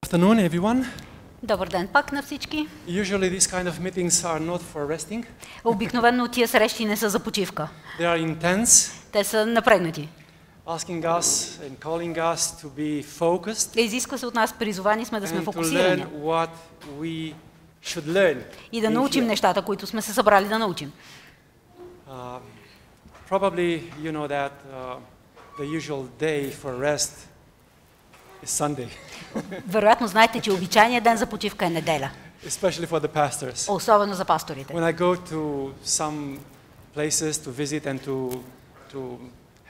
Afternoon, everyone. Добър ден пак на всички. Usually these kind of meetings are not for resting. Обикновено тия срещи не са за почивка. They are intense. Те са напрегнати. Asking us and calling us to be focused. Изисква се от нас, призовани сме да сме And to фокусирани. learn what we should learn. И да научим нещата, които сме се събрали да научим. Probably you know that the usual day for rest is Sunday. Вероятно знаете, че обичайният ден за почивка е неделя. Especially for the pastors. Особено за пасторите. When I go to some places to visit and to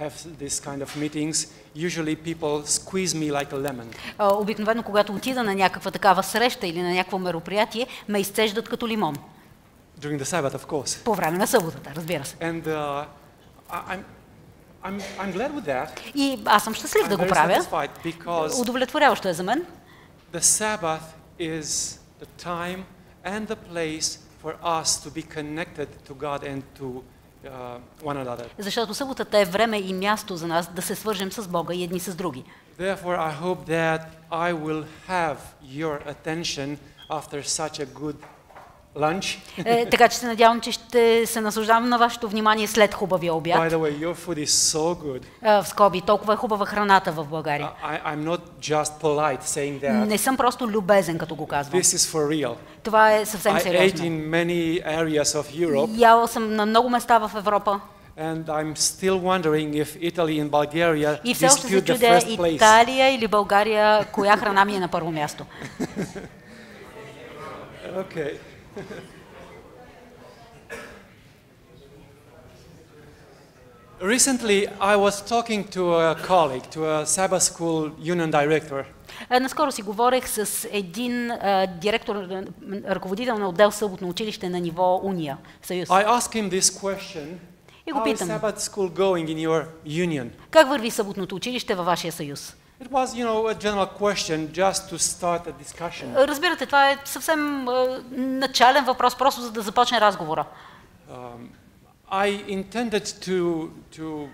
have this kind of meetings, usually people squeeze me like a lemon. Обикновено, когато отида на някаква такава среща или на някакво мероприятие, ме изцеждат като лимон. During the Sabbath, of course. По време на съботата, разбира се. And I'm glad with that. И аз съм щастлив да го правя. Удовлетворяващо е за мен. The Sabbath is the time and the place for us to be connected to God and to one another. Защото съботата е време и място за нас да се свържем с Бога и едни с други. Therefore, I hope that I will have your attention after such a good lunch. Така че се надявам, че ще се наслаждавам на вашето внимание след хубавия обяд. By the way, your food is so good. В скоби, толкова е хубава храната в България. I'm not just polite saying that. Не съм просто любезен, като го казвам. This is for real. Това е съвсем сериозно. I ate in many areas of Europe. Яла съм на много места в Европа. And I'm still wondering if Italy and Bulgaria И все още се dispute the чудя, first place. Италия или България, коя храна ми е на първо място. Okay. Recently, I was talking to a colleague, to a Sabbath school union director. Наскоро си говорех с един директор, ръководител на отдел съботно училище на ниво Уния, Съюз. I asked him this question. И го How is питам. Sabbath school going in your union? Как върви съботното училище във вашия съюз? It was, a general question just to start a discussion. Разбирате, това е съвсем начален въпрос, просто за да започне разговора. I intended to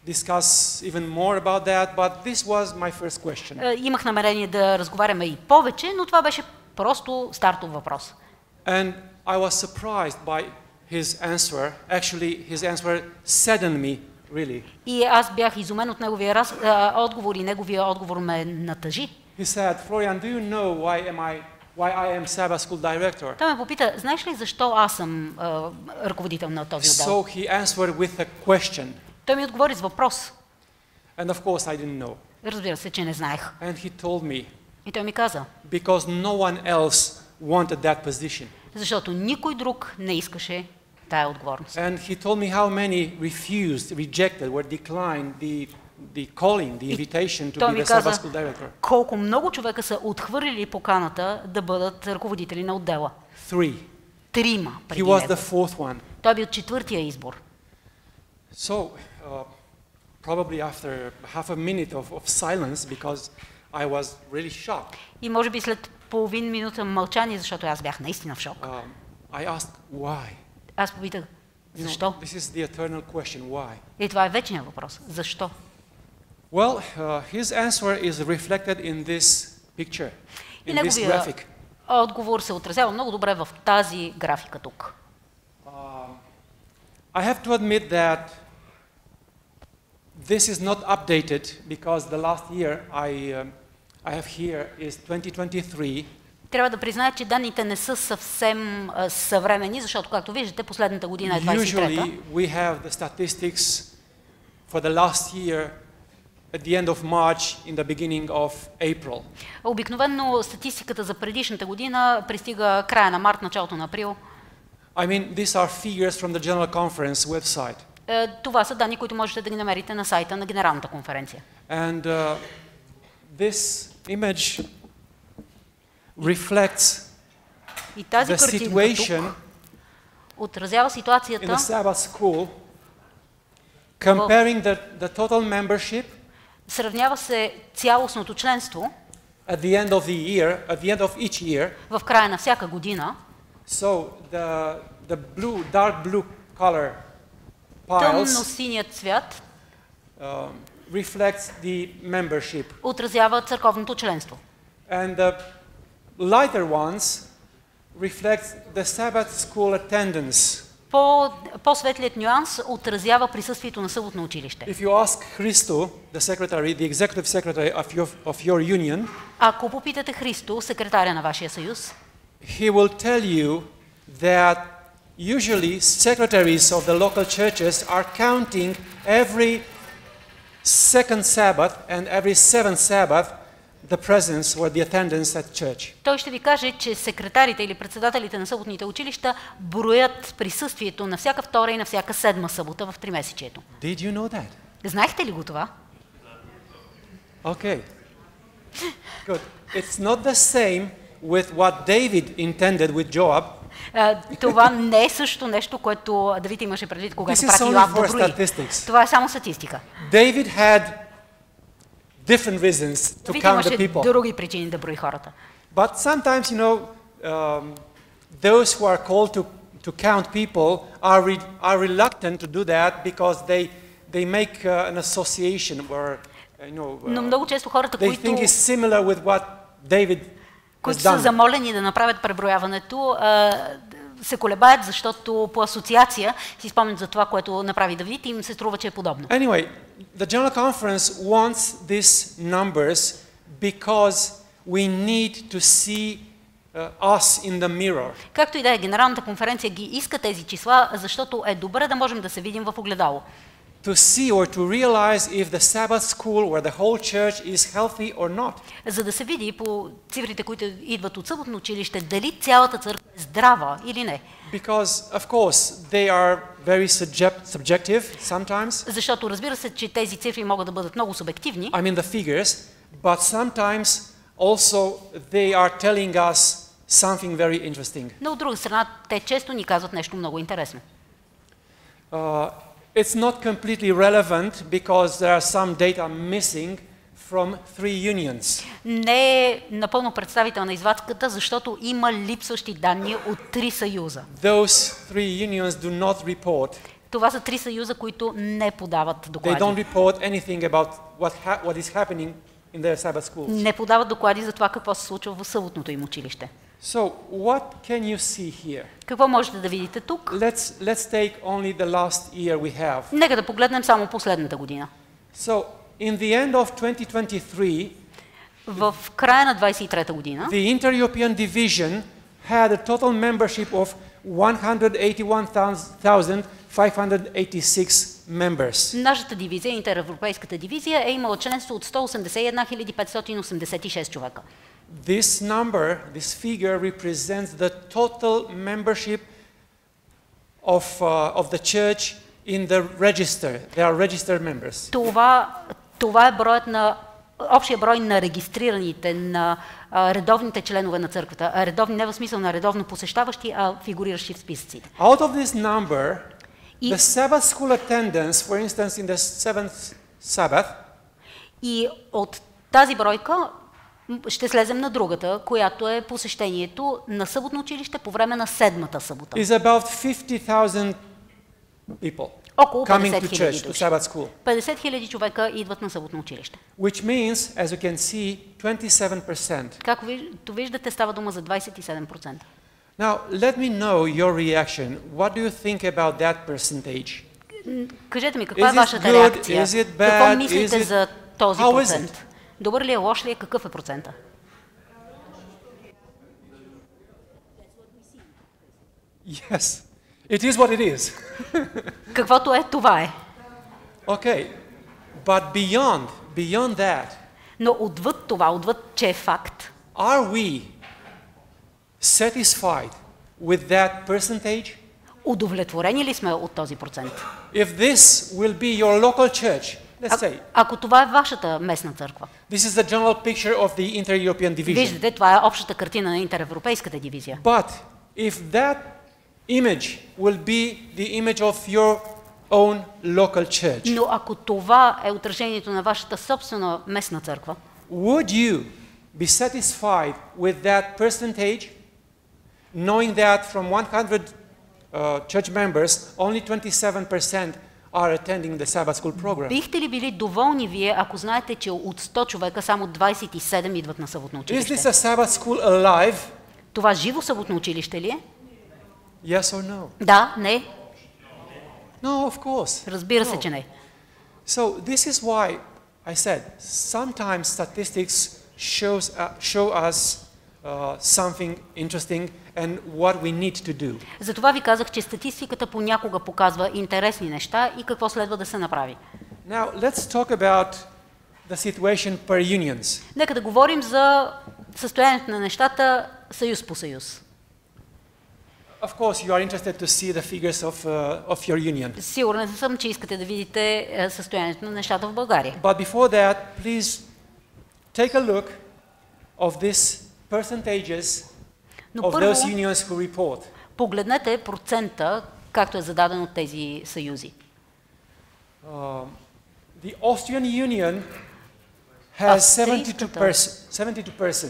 discuss even more about that, but this was my first question. Имах намерение да разговаряме и повече, но това беше просто стартов въпрос. And I was surprised by his answer. Actually, his answer saddened me, really. И аз бях изумен от неговия отговор и неговия отговор ме натъжи. He said, Florian, do you know why I am Sabbath school director? Той ме попита, знаеш ли защо аз съм ръководител на този отдел? So he answered with a question. Той ми отговори с въпрос. And of course I didn't know. Разбира се, че не знаех. And he told me. И той ми каза. Because no one else wanted that position. Защото никой друг не искаше тая отговорност. And he told me how many refused, rejected, were declined the calling, the invitation to be the Sabbath school director. Колко много човека са отхвърлили поканата да бъдат ръководители на отдела. Трима преди него. He was the fourth one. Той бил четвъртия избор. So, probably after half a minute of silence, because I was really shocked. И може би след половин минута мълчание, защото аз бях наистина в шок. I asked why. Аз попитах, защо? This is the eternal question, why? И това е вечният въпрос. Защо? Well, his answer is reflected in this picture, in this graphic. Отговор се отразява много добре в тази графика тук. I have to admit that this is not updated because the last year I have here is 2023. Трябва да призная, че данните не са съвсем съвременни, защото, както виждате, последната година е 23-та. Usually we have the statistics for the last year at the end of March, in the beginning of April. Обикновено статистиката за предишната година пристига края на март, началото на април. I mean, these are figures from the General Conference website. Това са данни, които можете да ги намерите на сайта на Генералната конференция. And this image reflects the situation отразява ситуацията in the Sabbath school, comparing the total membership. Сравнява се цялостното членство at the end of the year, at the end of each year. В края на всяка година. So the blue, dark blue color piles. Тъмно-синият цвят reflects the membership. Отразява църковното членство. And the lighter ones reflect the Sabbath school attendance. По-светлият нюанс отразява присъствието на съботно училище. If you ask Christo, the secretary, the executive secretary of your union, Ако попитате Христо, секретаря на вашия съюз, he will tell you that usually secretaries of the local churches are counting every second Sabbath and every seventh Sabbath the presence or the attendance at church. Той ще ви каже, че секретарите или председателите на съботните училища броят присъствието на всяка втора и на всяка седма събота в тримесечието. Did you know that? Знаехте ли го това? Okay. Good. It's not the same with what David intended with Joab. Това не е също нещо, което Давид имаше предвид, когато This is прати only Йоав да for брои. statistics. Това е само статистика. David had different reasons to Давид count the имаше people. други причини да брои хората. But sometimes, you know, those who are called to count people are reluctant to do that because they make an association where, Но много често хората, they think is similar with what David has които са done. замолени да направят преброяването, се колебаят, защото по асоциация си спомнят за това, което направи Давид и им се струва, че е подобно. Anyway, the General Conference wants these numbers because we need to see us in the mirror. Както и да е, Генералната конференция ги иска тези числа, защото е добре да можем да се видим в огледало. To see or to realize if the Sabbath school or the whole church is healthy or not. За да се види по цифрите, които идват от съботно училище, дали цялата църква е здрава или не. Because, of course, they are very subjective sometimes. Защото разбира се, че тези цифри могат да бъдат много субективни. I mean the figures, but sometimes also they are telling us something very interesting. Но от друга страна, те често ни казват нещо много интересно. It's not completely relevant because there are some data missing from 3 unions. Не е напълно представителна извадката, защото има липсващи данни от 3 съюза. Those 3 unions do not report. Това са 3 съюза, които не подават доклади. They don't report anything about what is happening in their Sabbath schools. Не подават доклади за това какво се случва в съботното им училище. So, what can you see here? Какво можете да видите тук? Let's take only the last year we have. Нека да погледнем само последната година. So, in the end of 2023, в края на 23-та година, the Inter-European Division had a total membership of 181,586 members. Нашата дивизия, интеревропейската дивизия, е имала членство от 181 586 човека. This number, this figure represents the total membership of the church in the register. They are registered members. Това е броят на общия брой на регистрираните, на редовните членове на църквата. Редовни не в смисъл на редовно посещаващи, а фигуриращи в списъците. Out of this number, the Sabbath school attendance, for instance, in the seventh Sabbath, и от тази бройка ще слезем на другата, която е посещението на съботно училище по време на седмата събота. Is about 50,000 people coming to church, to Sabbath school. 50 000 човека идват на съботно училище. Which means, as you can see, 27%. Както виждате, става дума за 27%. Now, let me know your reaction. What do you think about that percentage? Кажете ми, каква е вашата реакция? Какво мислите за този процент? Добър ли е, лош ли е, какъв е процента? Yes, it is what it is. Каквото е, това е. Okay, but beyond that, но отвъд това, отвъд, че е факт, are we satisfied with that percentage? Удовлетворени ли сме от този процент? If this will be your local church, let's say. Ако това е вашата местна църква. This is the general picture of the Inter-European Division. Виждате, това е общата картина на интеревропейската дивизия. But if that image will be the image of your own local church. Но ако това е отражението на вашата собствена местна църква, would you be satisfied with that percentage, knowing that from 100 church members, only 27% are attending the Sabbath school program. Бихте ли били доволни вие, ако знаете, че от 100 човека само 27 идват на съботно Is училище? this a Sabbath school alive? Това живо съботно училище ли е? Yes or no? Да, не. No, of course. Разбира се, No. че не. So this is why I said sometimes statistics show us something interesting and what we need to do. Затова ви казах, че статистиката понякога показва интересни неща и какво следва да се направи. Now let's talk about the situation per unions. Нека да говорим за състоянието на нещата съюз по съюз. Of course, you are interested to see the figures of your union. Сигурен съм, че искате да видите състоянието на нещата в България. But before that, please take a look of these percentages Но of първо, those unions who report. погледнете процента, както е зададен от тези съюзи. The Austrian Union has 72%.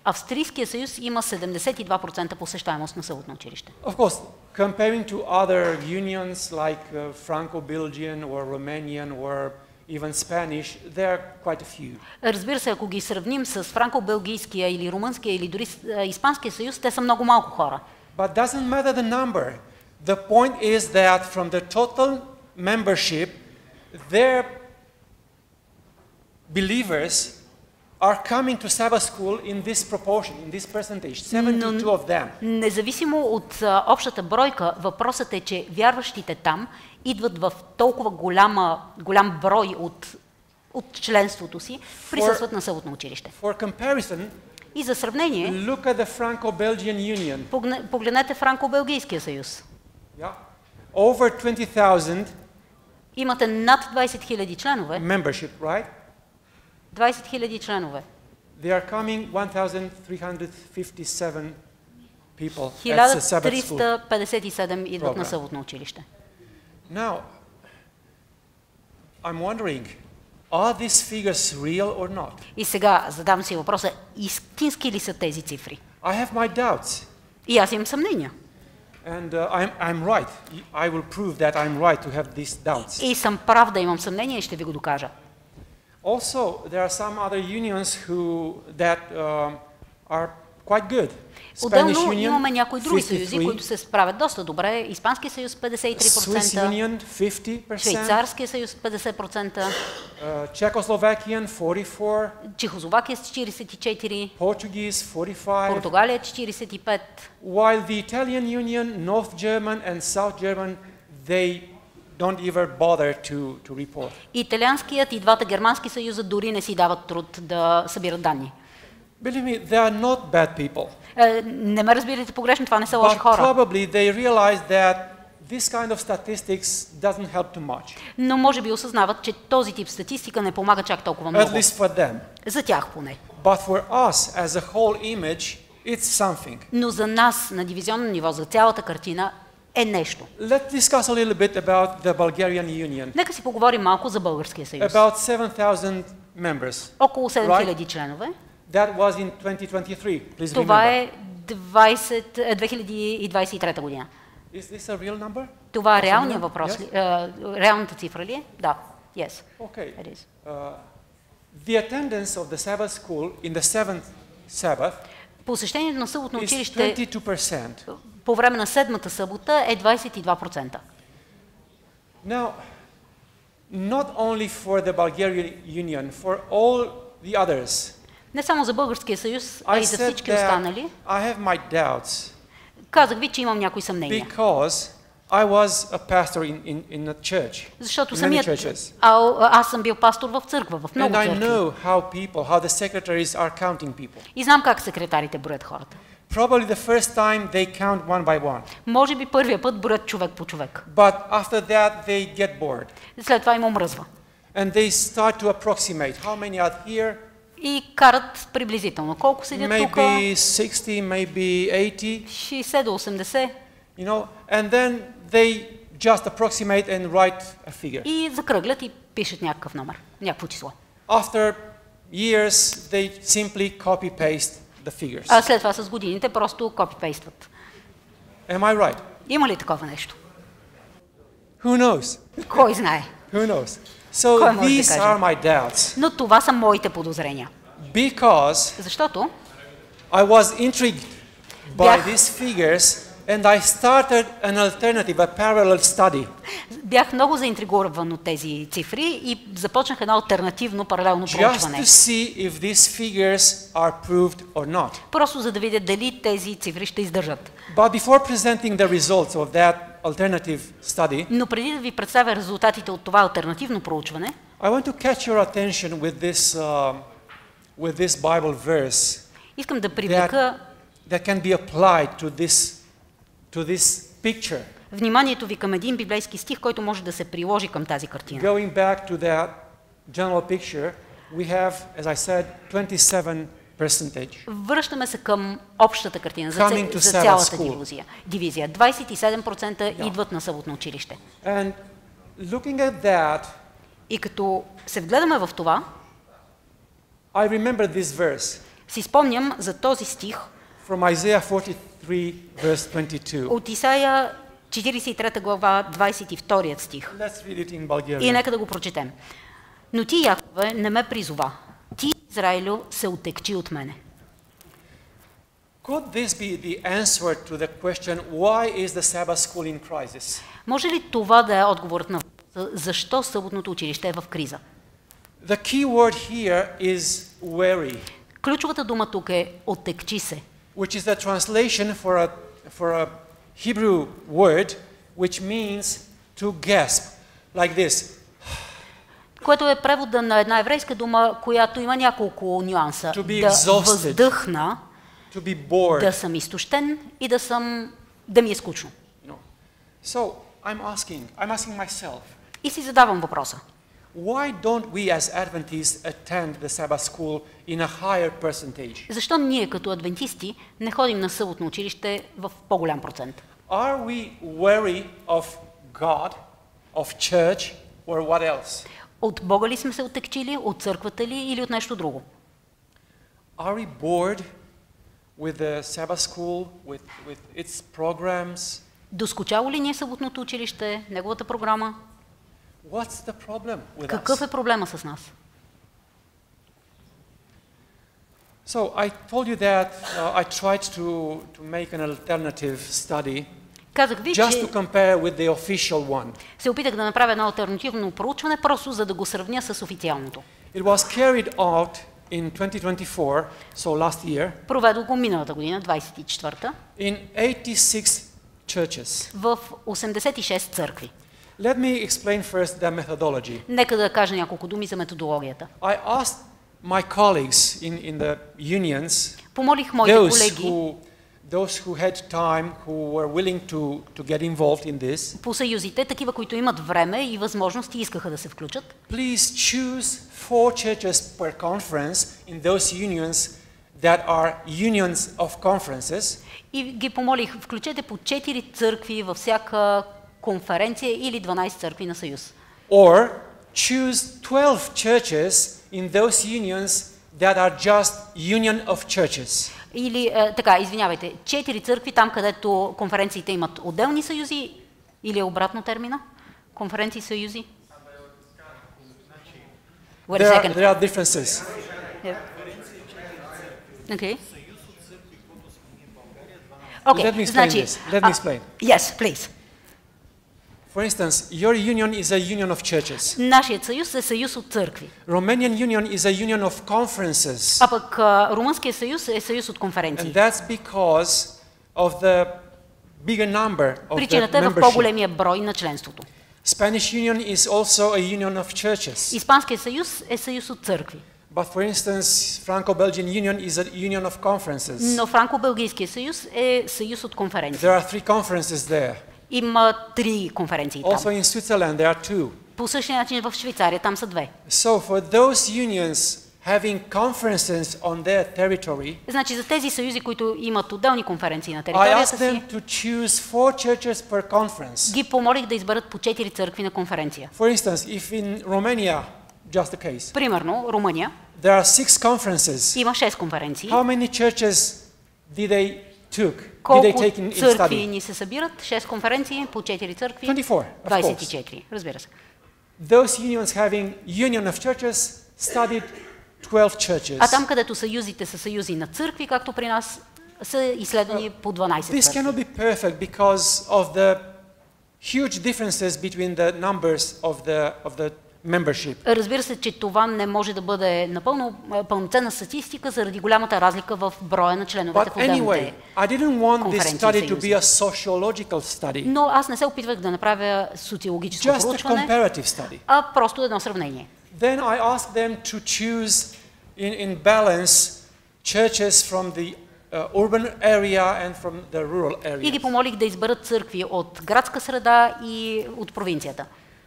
Австрийския съюз има 72% посещаемост на съботно училище. Of course, comparing to other unions like Franco-Belgian or Romanian or even Spanish, there are quite a few. Разбира се, ако ги сравним с франко-белгийския или румънския или дори испанския съюз, те са много малко хора. But doesn't matter the number. The point is that from the total membership, their believers are coming to Sabbath school in this proportion, in this percentage, 72 of them. Независимо от общата бройка, въпросът е, че вярващите там идват в толкова голям брой от членството си, присъстват на съботно училище. For comparison, И за сравнение, look at the Franco-Belgian Union. Погледнете Франко-Белгийския съюз. Yeah. Over 20,000 Имате над 20 000 членове. membership, right? 20 000 членове. They are coming 1,357 people at the Sabbath school 1357 идват на program. съботно училище. Now, I'm wondering, are these figures real or not? И сега задам си въпроса, истински ли са тези цифри? I have my doubts, И аз имам съмнения. and I'm right. I will prove that I'm right to have these doubts. И съм прав да имам съмнение и ще ви го докажа. Also, there are some other unions that are quite good. Spanish Отделно Union, имаме някои други съюзи, 53%, които се справят доста добре. Испански съюз 53%, Swiss Union 50%, Швейцарския съюз 50%, Czechoslovakian 44%, Чехословакия с 44%, Portuguese 45%, Португалия 45%, while the Italian Union, North German and South German, they don't even bother to report. Италианският и двата германски съюза дори не си дават труд да събират данни. Believe me, they are not bad people. Не ме разбирайте погрешно, това не са But лоши хора. probably they realize that this kind of statistics doesn't help too much. Но може би осъзнават, че този тип статистика не помага чак толкова At много. least for them. За тях поне. But for us as a whole image, it's something. Но за нас на дивизионно ниво, за цялата картина, е нещо. Let's discuss a little bit about the Bulgarian Union. Нека си поговорим малко за Българския съюз. About 7,000 members. Около 7000 членове. That was in 2023. Please Това remember. е 2023 година. Is this a real number? Това реалният въпрос ли? Реалната цифра ли е? Да. Yes. Okay. It is. The attendance of the Sabbath school in the seventh Sabbath Посещението на съботно is училище 22%. по време на седмата събота е 22%. Now, not only for the Bulgarian Union, for all the others, Не само за Българския съюз, а I и за said всички that останали. I have my doubts Казах ви, че имам някои съмнения. because I was a pastor in a church, Защото in many самият churches. аз съм бил пастор в църква, в много And I църкви. know how the secretaries are counting people. И знам как секретарите броят хората. Probably the first time they count one by one, Може би първия път броят човек по човек. but after that they get bored След това им омръзва. and they start to approximate how many are here. И карат приблизително. Колко седят тук? Maybe 60, maybe 80, 60 до 80. you know, and then they just approximate and write a figure. И закръглят и пишат някакъв номер, някакво число. After years, they simply copy-paste the figures. А след това с годините просто копипействат. Am I right? Има ли такова нещо? Who knows? Кой знае? Who knows? So Кой може да these каже? are my doubts. Но това са моите подозрения. Because Защото I was intrigued by Бях- these figures and I started an alternative, a parallel study. бях много заинтригуван от тези цифри и започнах едно алтернативно паралелно Just проучване. to see if these figures are proved or not. Просто за да видя дали тези цифри ще издържат. But before presenting the results of that alternative study, Но преди да ви представя резултатите от това алтернативно проучване, I want to catch your attention with this Bible verse искам да привлека that can be applied to this picture. вниманието ви към един библейски стих, който може да се приложи към тази картина. Going back to that general picture, we have, as I said, 27%. Връщаме се към общата картина за, Coming to за Sabbath цялата school. дивизия. 27% идват на съботно училище. And looking at that, И като се вгледаме в това, I remember this verse си спомням за този стих from Isaiah 43, verse 22. от Исаия 43 глава, 22 стих. Let's read it in И Bulgarian. нека да го прочетем. Но ти, Якове, не ме призова. Ти, Израилю, се отекчи от мене. Could this be the answer to the question, why is the Sabbath school in crisis? Може ли това да е отговорът на въпроса, защо съботното училище е в криза? The key word here is weary, Ключовата дума тук е отекчи се, which is the translation for a Hebrew word which means to gasp, like this. което е превода на една еврейска дума, която има няколко нюанса. To be Да exhausted. въздъхна, To be bored. да съм изтощен и да ми е скучно. No. So I'm asking myself, И си задавам въпроса. why don't we as Adventists attend the Sabbath school in a higher percentage? Защо ние като адвентисти не ходим на съботно училище в по-голям процент? Are we weary of God, of church, or what else? От Бога ли сме се отекчили, от църквата ли или от нещо друго? Are we bored with the Sabbath school, with its programs? Доскучало ли ни е съботното училище, неговата програма? What's the problem with Какъв us? е проблема с нас? So I told you that I tried to make an alternative study Казах ви, just че to compare with the official one. се опитах да направя едно алтернативно проучване, просто за да го сравня с официалното. It was carried out in 2024, so last year, Проведох го миналата година, 24-та, in 86 churches. в 86 църкви. Let me explain first the methodology. Нека да кажа няколко думи за методологията. I asked my colleagues in the unions, Помолих моите колеги those who had time, who were willing to get involved in this, по съюзите, такива, които имат време и възможности, искаха да се включат. please choose 4 churches per conference in those unions that are unions of conferences. И ги помолих, включете по 4 църкви във всяка конференция или 12 църкви на съюз. Or choose 12 churches in those unions that are just union of churches. Или, извинявайте, 4 църкви там, където конференциите имат отделни съюзи, или е обратно термина? Конференции, съюзи? Wait a second. There are differences. Yeah. Okay. Okay, Let me explain значи, this. Let me explain. Yes, please. For instance, your union is a union of churches. Нашият съюз е съюз от църкви. Romanian union is a union of conferences. А пък румънският съюз е съюз от конференции. And that's because of the bigger number of the Причината е в membership. по-големия брой на членството. Spanish union is also a union of churches. Испанският съюз е съюз от църкви. But for instance, Franco-Belgian union is a union of conferences. Но Франко-Белгийският съюз е съюз от конференции. There are 3 conferences there. Има 3 конференции Also там. in Switzerland there are 2. По същия начин в Швейцария там са 2. So for those unions having conferences on their territory, Значи за тези съюзи, които имат отделни конференции на I територията asked them си, to choose 4 churches per conference. ги помолих да изберат по 4 църкви на конференция. For instance, if in Romania, just a case, Примерно, Румъния there are 6 conferences, има 6 конференции. how many churches did they took? Did they Колко take in църкви study? ни се събират? 6 конференции по 4 църкви. 24, of course. 24, разбира се. Those unions having union of churches studied 12 churches. А там, където съюзите са съюзи на църкви, както при нас, са изследвани по 12 This църкви. cannot be perfect because of the huge differences between the numbers of the membership. Разбира се, че това не може да бъде напълно пълноценна статистика заради голямата разлика в броя на членовете в But anyway, отделните. I didn't want this конференции study to съюзи. be a sociological study, Но аз не се опитвах да направя социологическо just a проучване, comparative study. а просто едно сравнение. Then I asked them to choose in balance churches from the urban area and from the rural И ги area. помолих да изберат църкви от градска среда и от провинцията.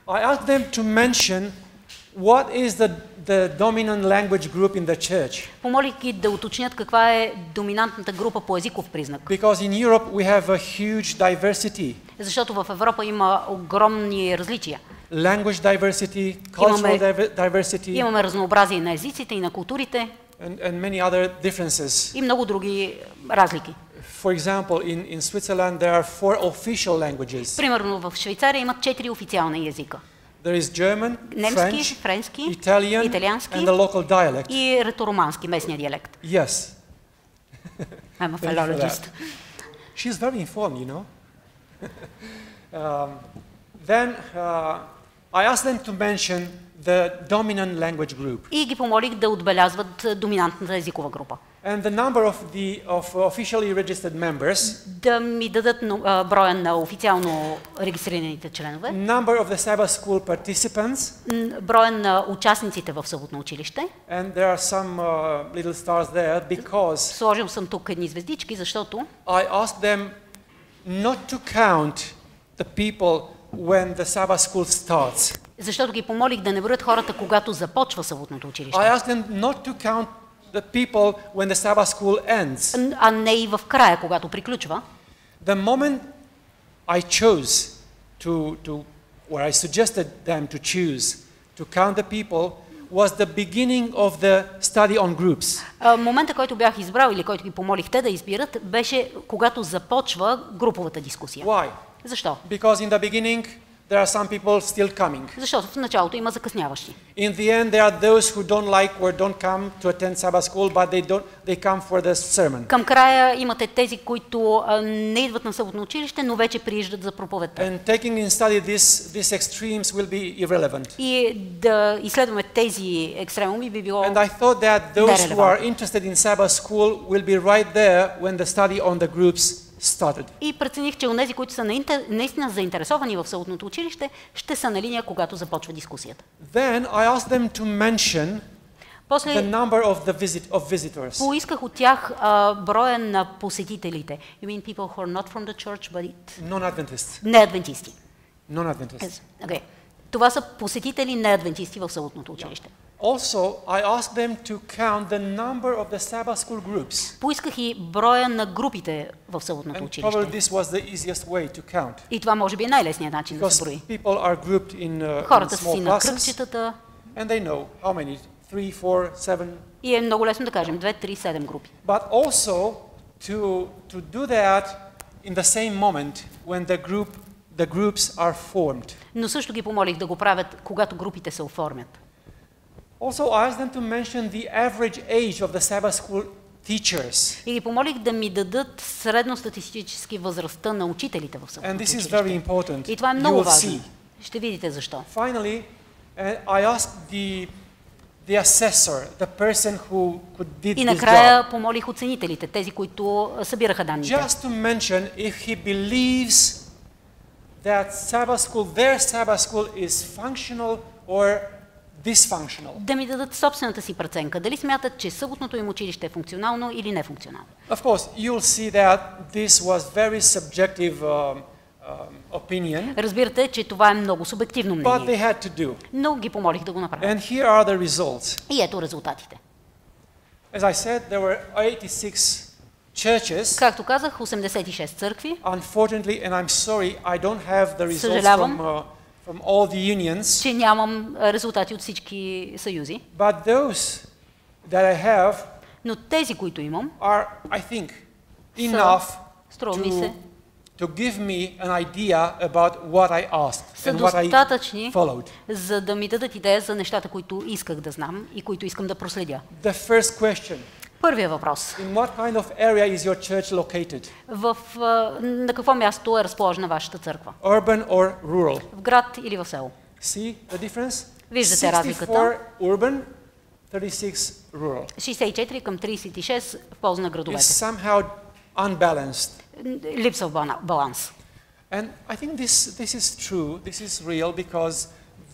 I asked them to mention what is the dominant language group in the church. Помолих ги да уточнят каква е доминантната група по езиков признак. Because in Europe we have a huge diversity. Защото в Европа има огромни различия. Language diversity, cultural diversity, Имаме разнообразие на езиците и на културите and many other differences. и много други разлики. For example, in Switzerland there are 4 official languages. Примерно в Швейцария имат 4 официални езика. There is German, Немски, French, френски, Italian, италиански and the local dialect. и реторомански, местния диалект. Yes. I'm a Thank you for philologist. that. She's very informed, you know. Then I asked them to mention the dominant language group. И ги помолих да отбелязват доминантната езикова група. And the number of officially registered members, Да ми дадат броя на официално регистрираните членове, number of the Sabbath school participants, броя на участниците в съботно училище. and there are some little stars there because Сложил съм тук едни звездички, защото I asked them not to count the people when the Sabbath school starts. Защото ги помолих да не броят хората, когато започва съботното училище, I asked them not to count the people when the Sabbath school ends. а не и в края, когато приключва. The moment I chose where I suggested them to choose to count the people was the beginning of the study on groups. Момента, който бях избрал или който ги помолих те да избират, беше когато започва груповата дискусия. Why? Защо? Because in the beginning there are some people still coming. Защото в началото има закъсняващи. In the end there are those who don't like or don't come to attend Sabbath school, but they come for the sermon. Към края имате тези, които не идват на съботно училище, но вече прииждат за проповедта. And taking in study these extremes will be irrelevant. И да изследваме тези екстремуми би било And I thought that those who are нерелевантно. interested in Sabbath school will be right there when the study on the groups started. И прецених, че онези, които са наистина заинтересовани в съботното училище, ще са на линия, когато започва дискусията. Then I asked them to mention the После number of visitors. поисках от тях броя на посетителите. You mean people who are not from the church, but Non-Adventists. не адвентисти. Non-Adventists. Okay. Това са посетители не адвентисти в съботното училище. Also, I asked them to count the number of the Sabbath school groups. Поисках и броя на групите в съботното And училище. probably this was the easiest way to count. И това може би е най-лесният начин да се Because брои. people are grouped in Хората са си small на classes, кръгчетата and they know how many, 3, 4, 7. и е много лесно да кажем 2, 3, 7 групи. But also to do that in the same moment when the groups are formed. Но също ги помолих да го правят, когато групите се оформят. Also, I asked them to mention the average age of the Sabbath school teachers. И ги помолих да ми дадат средностатистически възрастта на учителите в съботното And this is училище. very important. И това е You много will важно. see. Ще видите защо. Finally, I asked the assessor, the person who did И this job, накрая помолих оценителите, тези, които събираха данните. just to mention if he believes that their Sabbath school is functional or dysfunctional. Да ми дадат собствената си преценка. Дали смятат, че съботното им училище е функционално или нефункционално. Of course, you'll see that this was very subjective opinion, Разбирате, че това е много субективно but мнение. they had to do. Но ги помолих да го направят. And here are the results. И ето резултатите. As I said, there were 86 churches. Както казах, 86 църкви. Unfortunately, and I'm sorry, I don't have the results Съжалявам. from all the unions, Че нямам резултати от всички съюзи. but those that I have Но тези, които имам, are, I think, enough струва ми се, to give me an idea about what I asked са and what I достатъчни, followed. за да ми дадат идея за нещата, които исках да знам и които искам да проследя. The first question. Първият въпрос. In what kind of area is your church located? На какво място е разположена вашата църква? Urban or rural? В град или в село? See the difference? Виждате 64 разликата. urban, 36 rural. 64 към 36 в полза на It's градовете. somehow unbalanced. Липсва баланс. And I think this is true, this is real because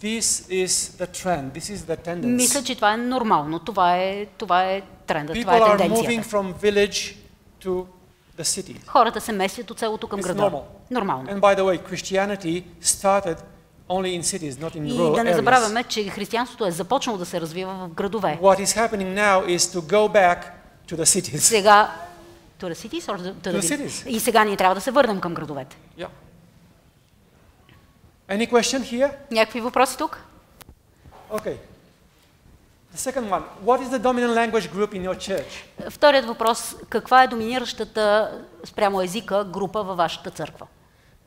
this is the trend, this is the tendency. Мисля, че това е нормално. Това е трендът, това People е are moving тенденцията. from village to the city. Хората се местят от селото към It's града. normal. Нормално. And by the way, Christianity started only in cities, not in И rural да не areas. забравяме, че християнството е започнало да се развива в градове. What is happening now is to go back to the cities. Сега to the cities or to To the cities. И сега ние трябва да се върнем към градовете. Yeah. Any question here? Някакви въпроси тук? Okay. The second one, what is the dominant language group in your church? Вторият въпрос, каква е доминиращата спрямо езика група във вашата църква?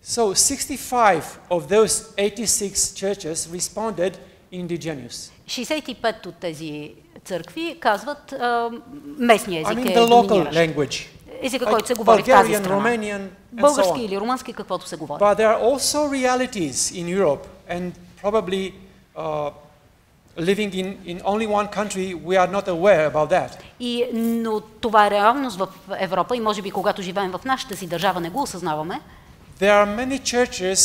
So 65 of those 86 churches responded indigenous. 65 от тези църкви казват местния език I mean е the local доминиращ. language. Езика, Like който се говори в тази Bulgarian, страна. Romanian, and so Български on. или румънски, каквото се говори. But there are also realities in Europe and probably living in only one country, we are not aware about that. Но това е реалност в Европа и може би когато живеем в нашата си държава не го осъзнаваме, There are many churches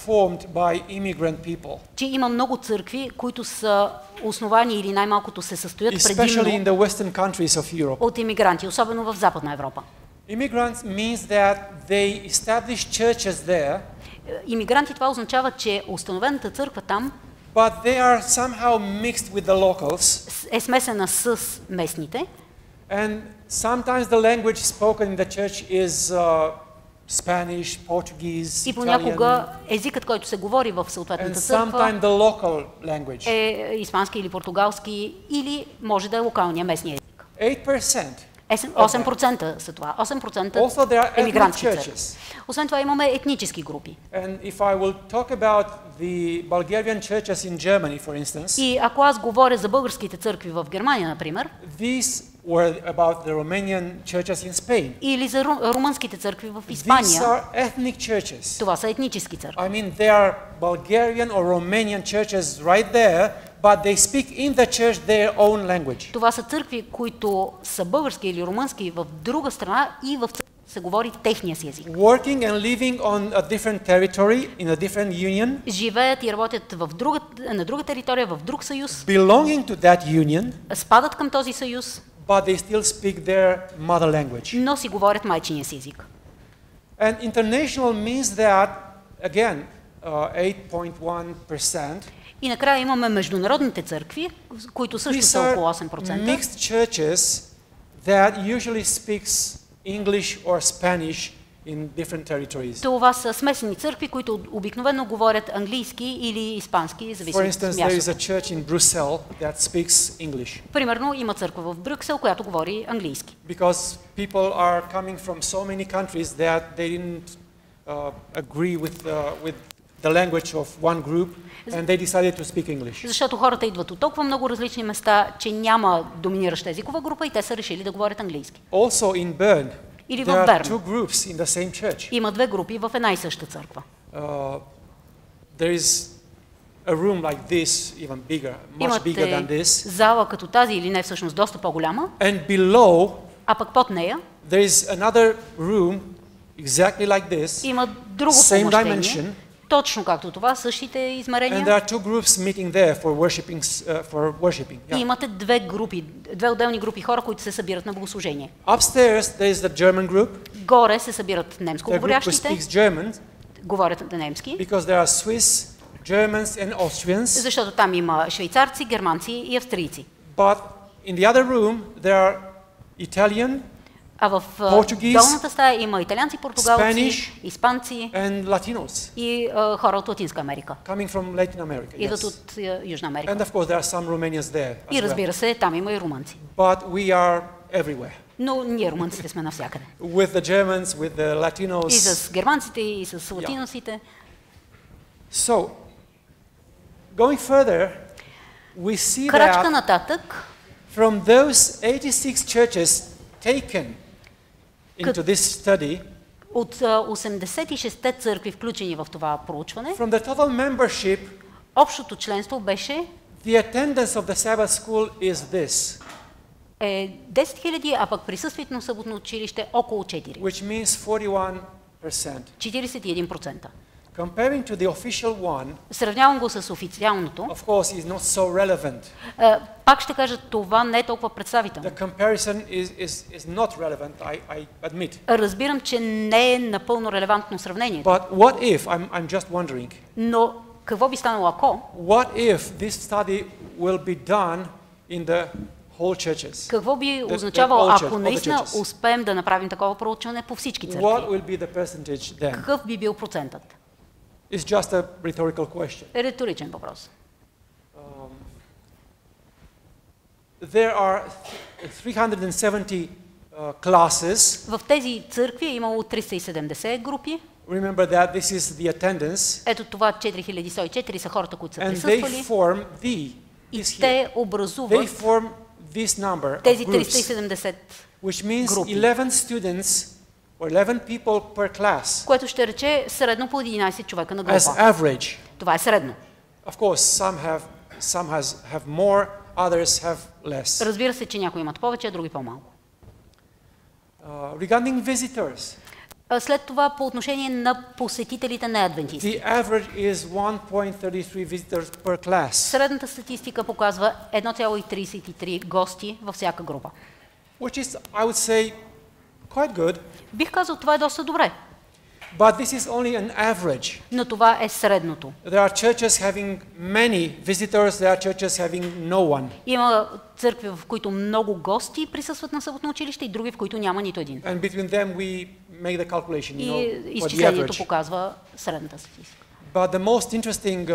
formed by immigrant people, че има много църкви, които са основани или най-малкото се състоят especially in предимно the western countries of Europe. от имигранти, особено в Западна Европа. Immigrants means that they establish churches there, Имигранти това означава, че установената църква там but they are somehow mixed with the locals, е смесена с местните and sometimes the language spoken in the church is Spanish, Portuguese, и понякога Italian, езикът, който се говори в and съответната църква sometimes the local language. е испански или португалски или може да е локалния местния език. 8%. 8% са това. 8% Also there are ethnic емигрантски църкви. churches. Освен това имаме етнически групи. And if I will talk about the Bulgarian churches in Germany, for instance, И ако аз говоря за българските църкви в Германия, например, these were about the Romanian churches in Spain. или за румънските църкви в These Испания, are ethnic churches. това са етнически църкви. I mean, they are Bulgarian or Romanian churches right there, but they speak in the church their own language. Това са църкви, които са български или румънски в друга страна и в църкви се говори техния си език. Working and living on a different territory, in a different union, Живеят и работят на друга територия, в друг съюз, belonging to that union, спадат към този съюз, but they still speak their mother language. но си говорят майчиния си език. And international means that, again, 8.1%. И накрая имаме международните църкви, които също These са are около 8%. mixed churches that usually speaks English or Spanish in different territories. Това са смесени църкви, които обикновено говорят английски или испански, For зависимо от instance, there is мястото. a church in Brussels that speaks English Примерно има църква в Брюксел, която говори английски. because people are coming from so many countries that they didn't agree with the language of one group and they decided to speak English. Защото хората идват от толкова много различни места, че няма доминираща езикова група и те са решили да говорят английски. Also in Bern, Или there в are Берн. two groups in the same church. Има две групи в една и съща църква. There is a room like this, even bigger, much bigger than Имате this, зала като тази или не всъщност доста по-голяма, and below а пък под нея there is another room exactly like this, има друго same помещение, dimension, точно както това, същите and измерения. there are two groups meeting there for worshiping. И Yeah. имате две групи, две отделни групи хора, които се събират на богослужение. Upstairs there is the German group, Горе се събират немско the group who говорящите, speaks German, говорят на немски, because there are Swiss, Germans, and Austrians. защото там има швейцарци, германци и австрийци. But in the other room there are Italian А в Portuguese, долната стая има италианци, португалци, Spanish, испанци and Latinos и хора от Латинска Америка. coming from Latin America. Идват Yes. от Южна Америка. And of course there are some Romanians there as И well. разбира се, там има и румънци. But we are everywhere. Но ние румънците сме навсякъде. With the Germans, with the Latinos. И с германците, и с латиносите. So, going further, we see Крачка that нататък, from those 86 churches taken into this study, от 86-те църкви, включени в това проучване, from the total membership, общото членство беше the attendance of the Sabbath school is this, 10 000, а пък присъствието на съботно училище около 4. which means 41%. 41%. Comparing to the official one, Сравнявам го с официалното. of course, is not so relevant. Пак ще кажа, това не е толкова представително. The comparison is not relevant, I admit. Разбирам, че не е напълно релевантно сравнението. But what if, I'm just wondering, Но какво би станало ако? what if this study will be done in the whole churches? Какво би all означавало, church, ако all the наистина churches. успеем да направим такова проучване по всички What църкви? will be the percentage then? Какъв би бил процентът? It's just a rhetorical question. Риторичен въпрос. There are 370 classes. В тези църкви е имало 370 групи. Remember that this is the attendance. Ето това 4104 са хората, които са And they присъствали. form И this те here. They образуват form this number тези of groups, 370, which means групи. 11 students or 11 people per class което ще рече средно по 11 човека на as група. average. Това е средно. Of course, some have more, others have less. Разбира се, че някои имат повече, а други по-малко. Regarding visitors, След това по отношение на посетителите на адвентисти. the average is 1.33 visitors per class. Средната статистика показва 1,33 гости във всяка група. Which is, I would say, quite good, Бих казал, това е доста добре, but this is only an average. но това е средното. There are churches having many visitors, there are churches having no one. Има църкви, в които много гости присъстват на съботно училище и други, в които няма нито един. And between them we make the calculation, И for the изчислението average. показва средната статистика. But the most interesting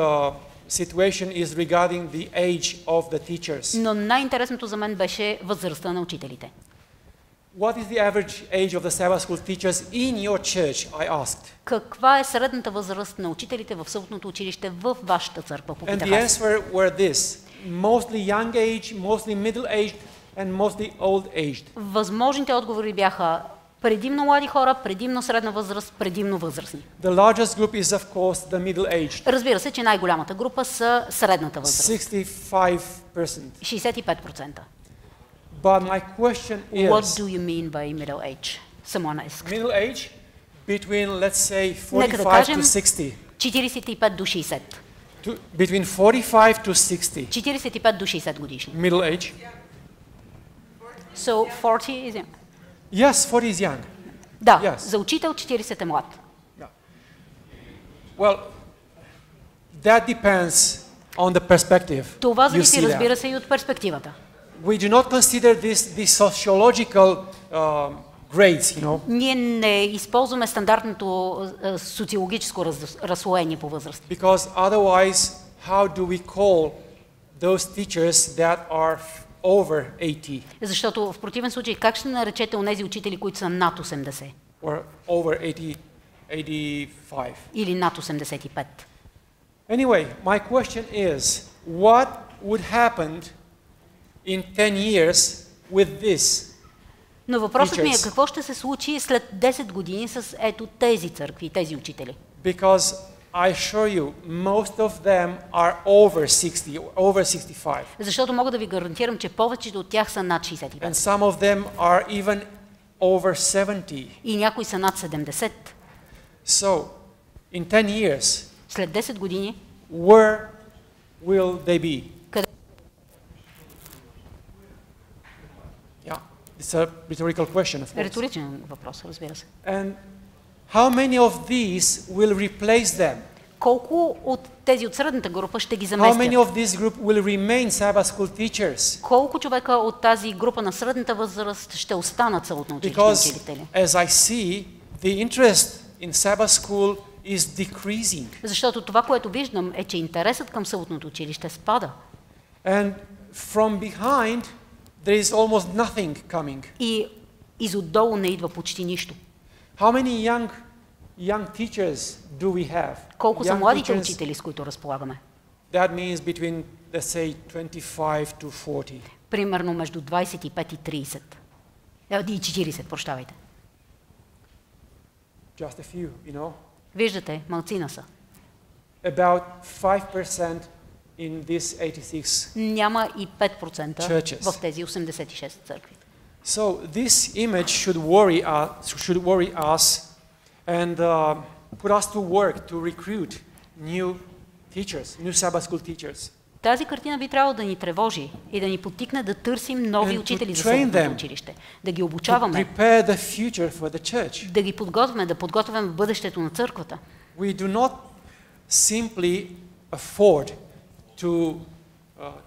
situation is regarding the age of the teachers. Но най-интересното за мен беше възрастта на учителите. What is the average age of the Sabbath school teachers in your church, I asked. Каква е средната възраст на учителите в съботното училище в вашата църква? And Попитах the аз. answer were this: mostly young age, mostly middle aged, and mostly old aged. Възможните отговори бяха предимно млади хора, предимно средна възраст, предимно възрастни. The largest group is of course the middle aged. Разбира се, че най-голямата група са средната възраст. 65%. 65%. But my question is, What do you mean by middle age? Someone asked. middle age between, let's say, Нека да 45 кажем to 60. 45 до 60. Between 45 to 60. 45 до 60 годишни. Middle age. So 40 is young. Yes, 40 is young. Да, Yes. за учител 40 е млад. Well, that depends on the perspective. Това You зависи, see разбира that. се, и от перспективата. We do not consider these sociological grades, you know. Ние не използваме стандартното социологическо разслоение по възраст. Because otherwise, how do we call those teachers that are over 80 Защото в противен случай как ще наречете онези учители, които са над 80 or over 85? или над 85? Anyway, my question is, what would happen in 10 years with this? Но въпросът ми е Teachers. какво ще се случи след 10 години с ето тези църкви, тези учители. Because I assure you, most of them are over 60, over 65. Защото мога да ви гарантирам, че повечето от тях са над 65. And some of them are even over 70. И някои са над 70. So, in 10 years, След 10 години, where will they be? къде? Yeah, it's a rhetorical question, of course. Риторичен въпрос, разбира се. And how many of these will replace them? Колко от тези от средната група ще ги How many заместят? of this group will remain Sabbath school teachers? Колко човека от тази група на средната възраст ще останат съботно училищни Because учители? as I see, the interest in Sabbath school is decreasing. Защото това, което виждам, е, че интересът към съботното училище спада. And from behind, there is almost nothing coming. И изотдолу не идва почти нищо. How many young teachers do we have? Колко са Young младите teachers, учители, с които разполагаме? that means between, let's say, 25 to 40. Примерно между 25 и 30. И 40, прощавайте. Just a few, you know. Виждате, малцина са. About 5% in these 86. Няма и 5% Churches. в тези 86 църкви. So this image should worry us and put us to work to recruit new teachers, new Sabbath school teachers. Тази картина би трябвало да ни тревожи и да ни подтикне да търсим нови And учители to за train съботното them, училище, да ги To обучаваме, prepare the future for the church. да ги подготвяме, да подготвяме бъдещето на църквата. We do not simply afford to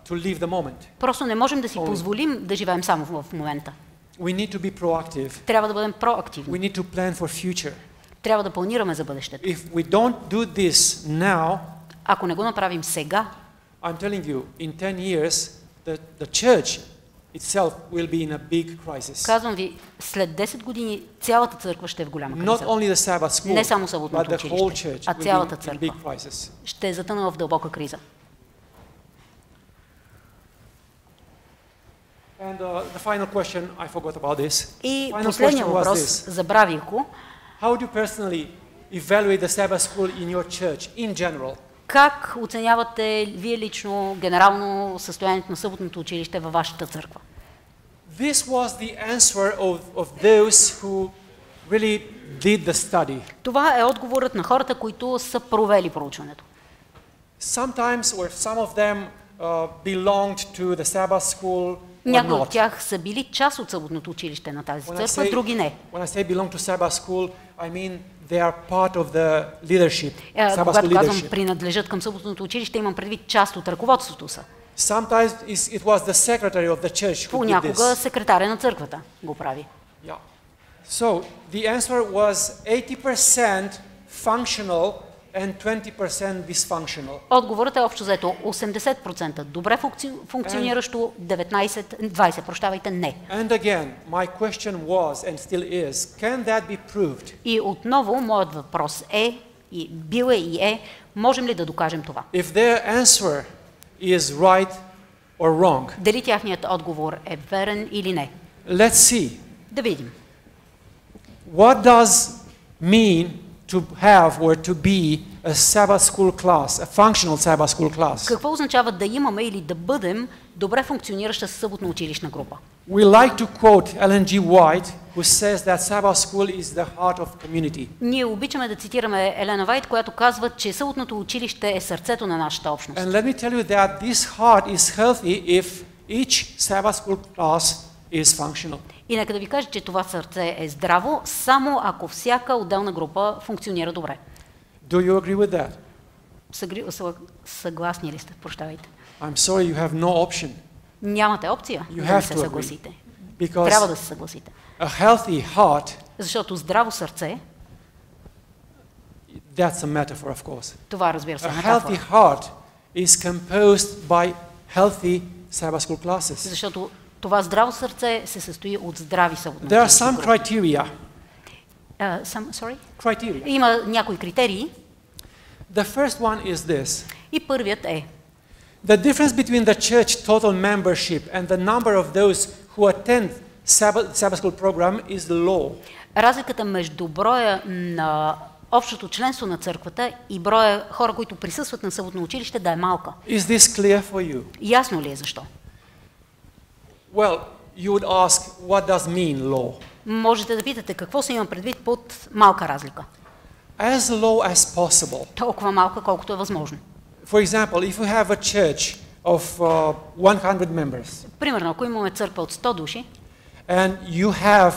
live the moment. Просто не можем да си Only. позволим да живеем само в момента. We need to be proactive. Трябва да бъдем We проактивни. need to plan for future. Трябва да планираме за бъдещето. If we don't do this now, Ако не го направим сега, I'm telling you, in 10 years, the church itself will be in a big crisis. казвам ви, след 10 години цялата църква ще е в голяма Not криза. only the Sabbath school, Не само but съботното the whole училище, church а will цялата be in big църква crisis. ще е затънала в дълбока криза. And the final question, I forgot about this. И Final последния question was въпрос, this. забравих го. How do you personally evaluate the Sabbath school in your church in general? Как оценявате вие лично генерално състоянието на съботното училище във вашата църква? This was the answer of those who really did the study. Това е отговорът на хората, които са провели проучването. Sometimes or some of them belonged to the Sabbath school or Някои от not. тях са били част от съботното училище на тази When I църква, say- други не. When I say belong to Sabbath school, I mean they are part of the leadership. Sabbath school Когато казвам leadership. принадлежат към съботното училище, имам предвид част от ръководството са. Sometimes it was the secretary of the church who did Понякога this. секретаря на църквата го прави. Yeah. So the answer was 80% functional and 20% dysfunctional. Отговорът е общо взето 80% добре функциониращо, 20% не. And again, my question was and still is, can that be proved? И отново моят въпрос е, и бил е и е, можем ли да докажем това? If their answer is right or wrong, Дали тяхният отговор е верен или не? let's see. Да видим. What does mean to have or to be a Sabbath school class, a functional Sabbath school class? Какво означава да имаме или да бъдем добре функционираща съботна училищна група? We like to quote Ellen G. White, who says that Sabbath school is the heart of community. Ние обичаме да цитираме Елена Вайт, която казва, че съботното училище е сърцето на нашата общност. And let me tell you that this heart is healthy if each Sabbath school class is functional. И нека да ви кажа, че това сърце е здраво, само ако всяка отделна група функционира добре. Do you agree with that? Съгласни ли сте? Прощавайте. I'm sorry, you have no option. Нямате опция You да have не се to agree. съгласите. Because Трябва да се съгласите. a healthy heart, Защото здраво сърце, that's a metaphor, of course. това разбира се е A healthy метафора. heart is composed by healthy Sabbath school classes. Защото това здраво сърце се състои от здрави съботни There are училищни some групи. criteria. Sorry? Criteria. Има някои критерии The first one is this. и първият е The difference between the church total membership and the number of those who attend Sabbath school program is low. разликата между броя на общото членство на църквата и броя хора, които присъстват на съботно училище, да е малка. Is this clear for you? Ясно ли е защо? Well, you would ask, what does mean low? Можете да питате какво се има предвид под малка разлика. As low as possible. Толкова малка, колкото е възможно. For example, if you have a church of 100 members Примерно, ако имаме църква от 100 души and you have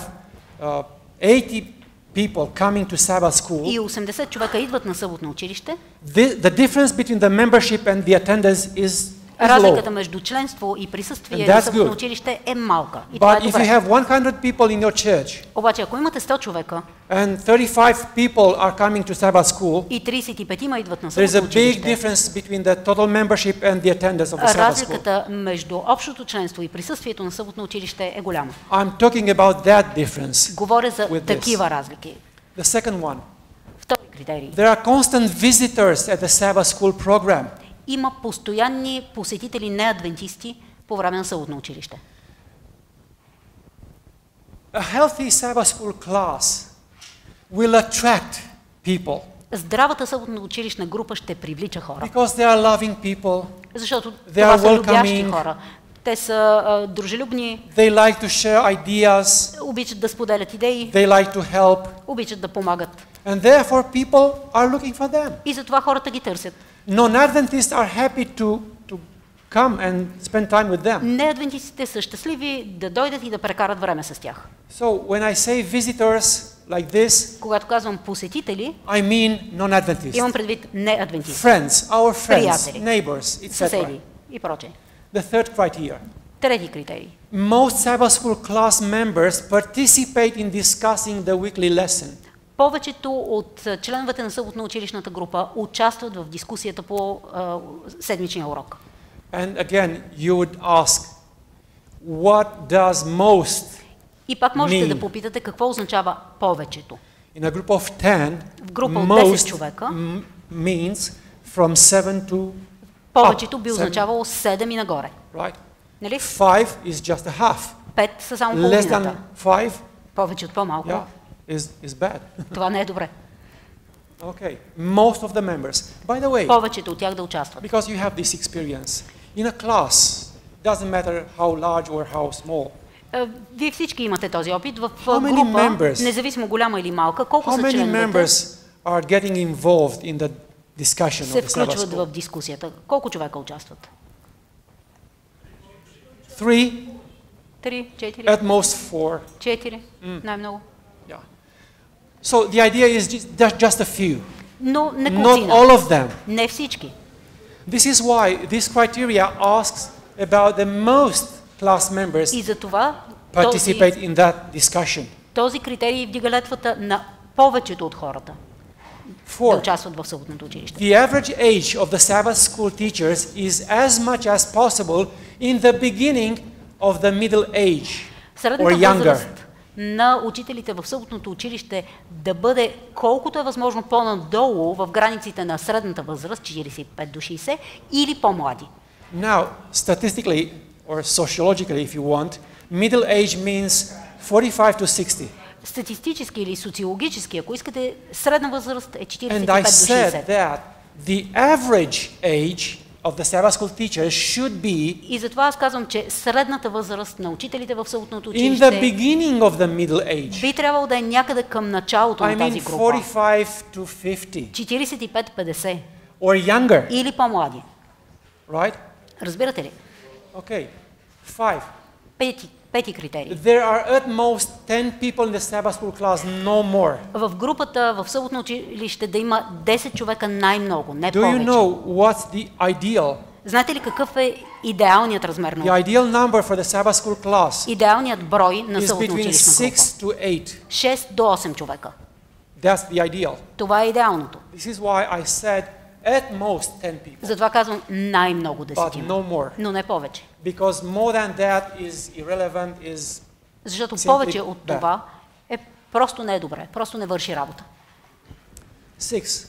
80 people coming to Sabbath school, и 80 човека идват на съботно училище, the difference between the membership and the attendance is Разликата между членство и присъствие на съботно училище е малка. И това е добре. But if you have 100 people in your church, обаче ако имате 100 човека, and 35 people are coming to Sabbath school, и 35 идват на there is съботно a big училище, difference between the total membership and the attendance of the Sabbath school. разликата между общото членство и присъствието на съботно училище е голяма. I'm talking about that difference. Говоря за with такива разлики. The second one. Втори критерий. There are constant visitors at the Sabbath school program. Има постоянни посетители неадвентисти по време на съботно училище. A healthy Sabbath school class will attract people. Здравата съботна училищна група ще привлича хора. Because they are loving people. Защото They това are са любящи welcoming. хора. Те са дружелюбни. They like to share ideas. Обичат да споделят идеи. They like to help. Обичат да помагат. And therefore people are looking for them. И затова хората ги търсят. Non-Adventists are happy to come and spend time with them. Неадвентистите са щастливи да дойдат и да прекарат време с тях. So when I say visitors like this, Когато казвам посетители, I mean non-Adventists. имам предвид неадвентисти. Friends, our friends, Приятели, neighbors, etc. съседи и прочее. The third criteria. Трети критерий. Most Sabbath school class members participate in discussing the weekly lesson. Повечето от членовете на съботно-училищната група участват в дискусията по седмичния урок. And again, you would ask, what does most И пак можете mean? да попитате какво означава повечето. In a group of 10, В група от 10 most човека means from 7 to повечето би up. означавало 7 и нагоре. Right? Нали? 5 is just a half. 5 са само Less половината. than 5, Повече от по-малко. yeah, is bad. Това не е добре. Okay, most of the members. By the way, Повечето от тях да участват. because you have this experience, in a class, doesn't matter how large or how small, Вие всички имате този опит. В How many група, members? независимо голяма или малка, колко how са many членовете, members are getting involved in the discussion се of the Sabbath включват school? в дискусията? Колко човека участват? 3, 3, 4, at most 4. 4, най-много. Yeah. So the idea is just a few, Но не not колцина. all of them. Не всички. This is why this criteria asks about the most class members И за това participate in that discussion. този критерий вдига летвата на повечето от хората да 4. участват в съботното училище. The average age of the Sabbath school teachers is as much as possible in the beginning of the middle age or Средната younger. възраст на учителите в съботното училище да бъде колкото е възможно по-надолу в границите на средната възраст, 45 до 60, или по-млади. Now, statistically or sociologically if you want, middle age means 45 to 60. Статистически или социологически, ако искате, средна възраст е 45 And до I said 60. that the average age of the Sabbath school teachers should be И затова аз казвам, че средната възраст на учителите в съботното in the училище beginning of the middle age. би трябвало да е някъде към началото I на тази mean група. 45 to 50 45-50 or younger, или по-млади. right? Разбирате ли? Okay. 5. Пети критерий. There are at most 10 people in the Sabbath school class, no more. В групата в съботно училище да има 10 човека най-много, не Do you повече. know what's the ideal? Знаете ли какъв е идеалният размер The на ideal number for the Sabbath school class идеалният брой на is съботно between училищна 6 група? to 8. 6 до 8 човека. That's the ideal. Това е идеалното. This is why I said at most 10 people, Затова казвам най-много but десетина, no more. но не повече. Because more than that is irrelevant, is Защото Simply повече от bad. това е просто не е добре, просто не върши работа. 6.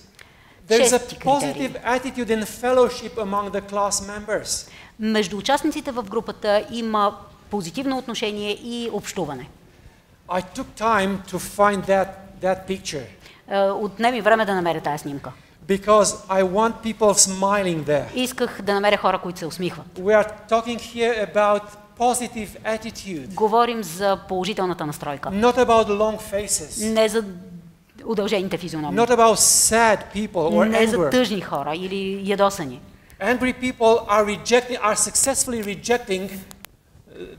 There is a Шести критерий. positive attitude in fellowship among the class members. Между участниците в групата има позитивно отношение и общуване. I took time to find that picture Отне ми време да намеря тази снимка. because I want people smiling there. Исках да намеря хора, които се усмихват. We are talking here about positive attitude, Говорим за положителната настройка, not about long faces, не за удължените физиономии, not about sad people or не за anger. тъжни хора или ядосани. Angry people are successfully rejecting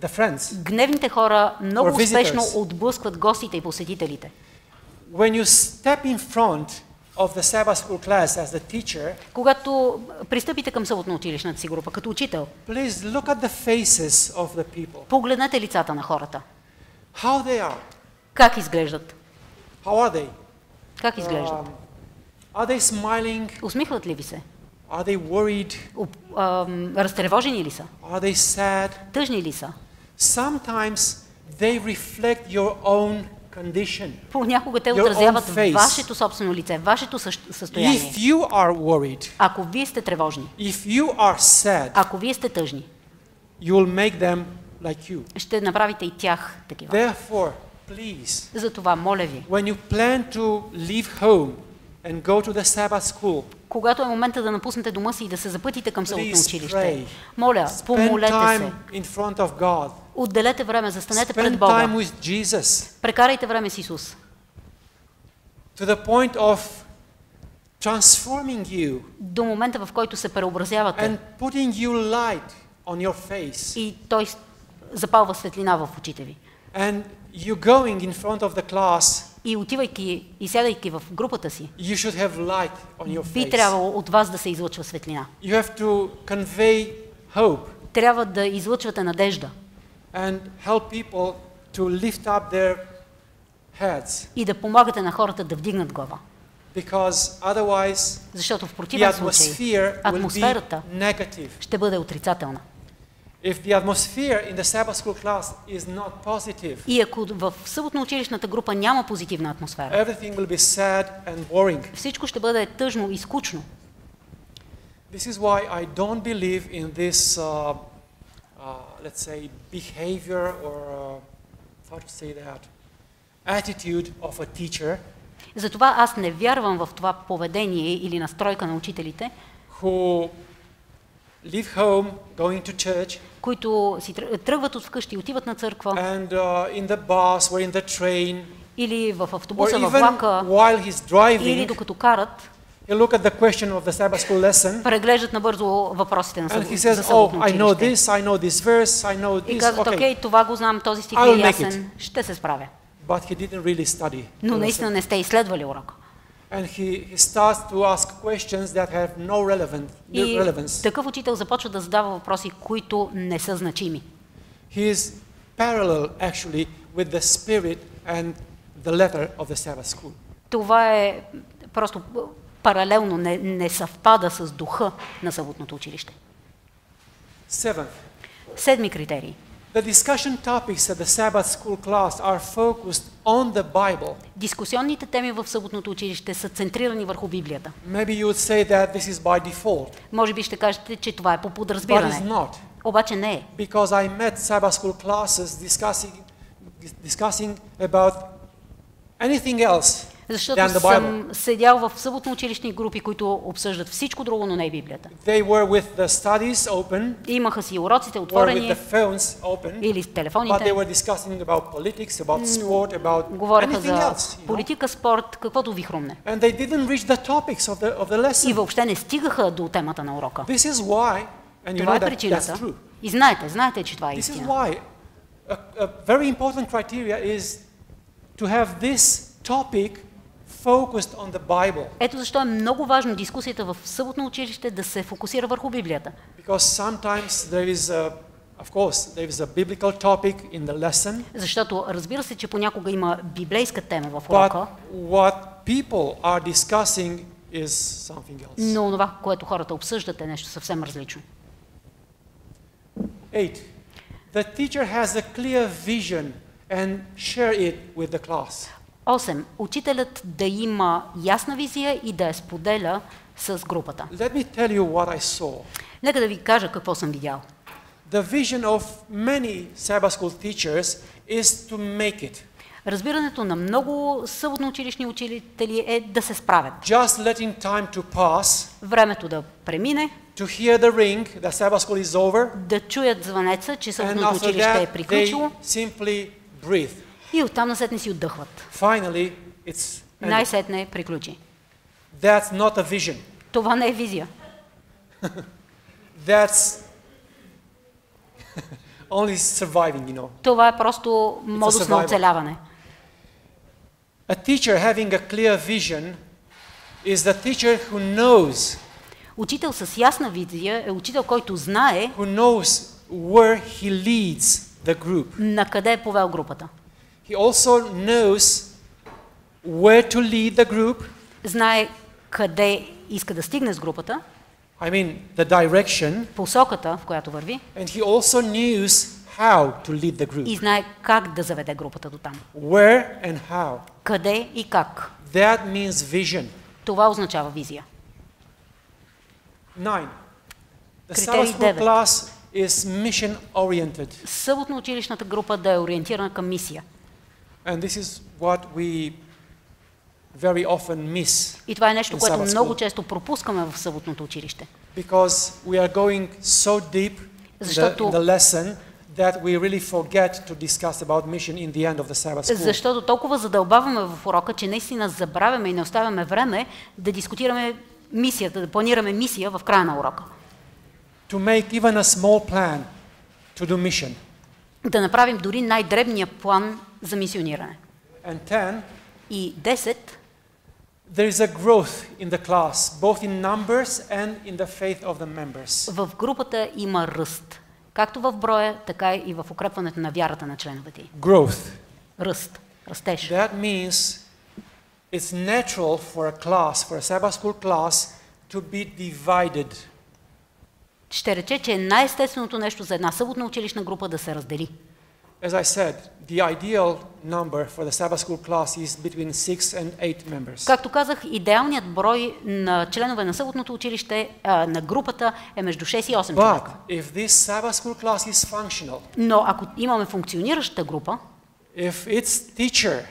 the friends. Гневните хора много Or visitors. успешно отблъскват гостите и посетителите. When you step in front of the Sabbath school class as the teacher, когато пристъпите към съботно-училищната си група като учител, please look at the faces of the people. погледнете лицата на хората. How they are. Как изглеждат? How are they? Как изглеждат? Are they smiling? Усмихват ли ви се? Are they worried? Разтревожени ли са? Are they sad? Тъжни ли са? Sometimes they reflect your own condition. Понякога те Your отразяват own face. вашето собствено лице, вашето състояние. If you are worried, Ако вие сте тревожни, if you are sad, ако вие сте тъжни, you will make them like you. ще направите и тях такива. Therefore, please, Затова, моля ви, when you plan to leave home and go to the Sabbath school, когато е момента да напуснете дома си и да се запътите към съботно please училище, pray. моля, Spend помолете time се, in front of God. отделете време, застанете пред Spend Бога, time with Jesus прекарайте време с Исус, to the point of transforming you до момента, в който се преобразявате and putting you light on your face. и Той запалва светлина в очите ви. And you going in front of the class, И отивайки и сядайки в групата си, you should have light on your би face. трябвало от вас да се излъчва светлина. You have to convey hope Трябва да излъчвате надежда and help people to lift up their heads, и да помагате на хората да вдигнат глава. because otherwise Защото в the противен случай atmosphere will атмосферата be negative. ще бъде отрицателна. If the atmosphere in the Sabbath school class is not positive, И ако в съботно-училищната група няма позитивна атмосфера, everything will be sad and boring. всичко ще бъде тъжно и скучно. This is why I don't believe in this, let's say, behavior or, how to say that, attitude of a teacher Затова аз не вярвам в това поведение или настройка на учителите, who leave home, going to church, които си тръгват от вкъщи и отиват на църква, and in the bus or in the train, или в or автобуса, във even влака, while he's или driving, докато карат, he'll look at the question of the Sabbath school lesson, преглеждат набързо въпросите на and he за says, oh, съботно I know училище. this, I know this verse, I know И this, казват, okay. окей, това го знам, този стих I ми е will make ясен, ще се справя. But he didn't really study. Но наистина не сте изследвали урока. And he starts to ask questions that have no И relevance. такъв учител започва да задава въпроси, които не са значими. He is parallel actually with the spirit and the letter of the Sabbath school. Това е просто паралелно, не съвпада с духа на съботното училище. Seventh, Седми критерий. the discussion topics at the Sabbath school class are focused on the Bible. Дискусионните теми в съботното училище са центрирани върху Библията. Maybe you would say that this is by default, Може би ще кажете, че това е по but it's подразбиране. not. Обаче не е. Because I met Sabbath school classes discussing about anything else Защото than the съм Bible. седял в съботно-училищни групи, които обсъждат всичко друго, но не и Библията. They were with the studies open, Имаха си уроците or with отворени the phones open, или but they телефоните. were discussing about politics, about sport, about Говореха anything за else. You know? политика, спорт, каквото ви хрумне. And they didn't reach the topics of the И lesson. въобще не стигаха до темата на урока. This is why, and you Това know е that that's причината. true. И знаете, че това е This is истина. why a very important criteria is to have this topic focused on the Bible. Ето защо е много важно дискусията в съботно училище да се фокусира върху Библията. Because sometimes of course, there is a biblical topic in the lesson, Защото разбира се, че понякога има библейска тема в but урока, what people are discussing is something else. но това, което хората обсъждат, е нещо съвсем различно. 8. The teacher has a clear vision and share it with the class. 8. Учителят да има ясна визия и да я споделя с групата. Let me tell you what I saw. Нека да ви кажа какво съм видял. The vision of many Sabbath school teachers is to make it. Разбирането на много съботно-училищни учители е да се справят. Just letting time to pass, Времето да премине, to hear the ring, the Sabbath school is over, да чуят звънеца, че and съботното after училище е that they приключило simply breathe. и оттам насетне си отдъхват. Finally, it's ended. Най-сетне приключи. That's not a vision. Това не е визия. That's only surviving, you know. Това е просто модус на survival. оцеляване. A teacher having a clear vision is the teacher who knows. Учител с ясна визия е учител, който знае Who knows where he leads the group. на къде е повел групата. He also knows where to lead the group. Знае къде иска да стигне с групата, I mean the direction. посоката, в която върви, And he also knows how to lead the group. и знае как да заведе групата до там. Where and how. Къде и как. That means vision. Това означава визия. 9. The Критерий Sabbath school 9. class is mission oriented. Съботно-училищната група да е ориентирана към мисия. And this is what we very often miss. И това е нещо, in което Sabbath много school. често пропускаме в съботното училище. Because we are going so deep in the lesson that we really forget to discuss about mission in the end of the Sabbath school. Защото толкова задълбаваме в урока, че наистина забравяме и не оставяме време да дискутираме мисията, да планираме мисия в края на урока. To make even a small plan to do mission. Да направим дори най-дребния план за мисиониране. And 10, И 10, there is a growth in the class, both in numbers and in the faith of the members. в групата има ръст. Както в броя, така и в укрепването на вярата на членовете. Growth. Ръст. Растеж. That means it's natural for a class, for a Sabbath school class, to be divided. Ще рече, че е най-естественото нещо за една съботна училищна група да се раздели. As I said, the ideal number for the Sabbath school class is between 6 and 8 members. Както казах, идеалният брой на членове на съботното училище, на групата е между 6 и 8 But човека. if this Sabbath school class is functional, Но ако имаме функционираща група, if its teacher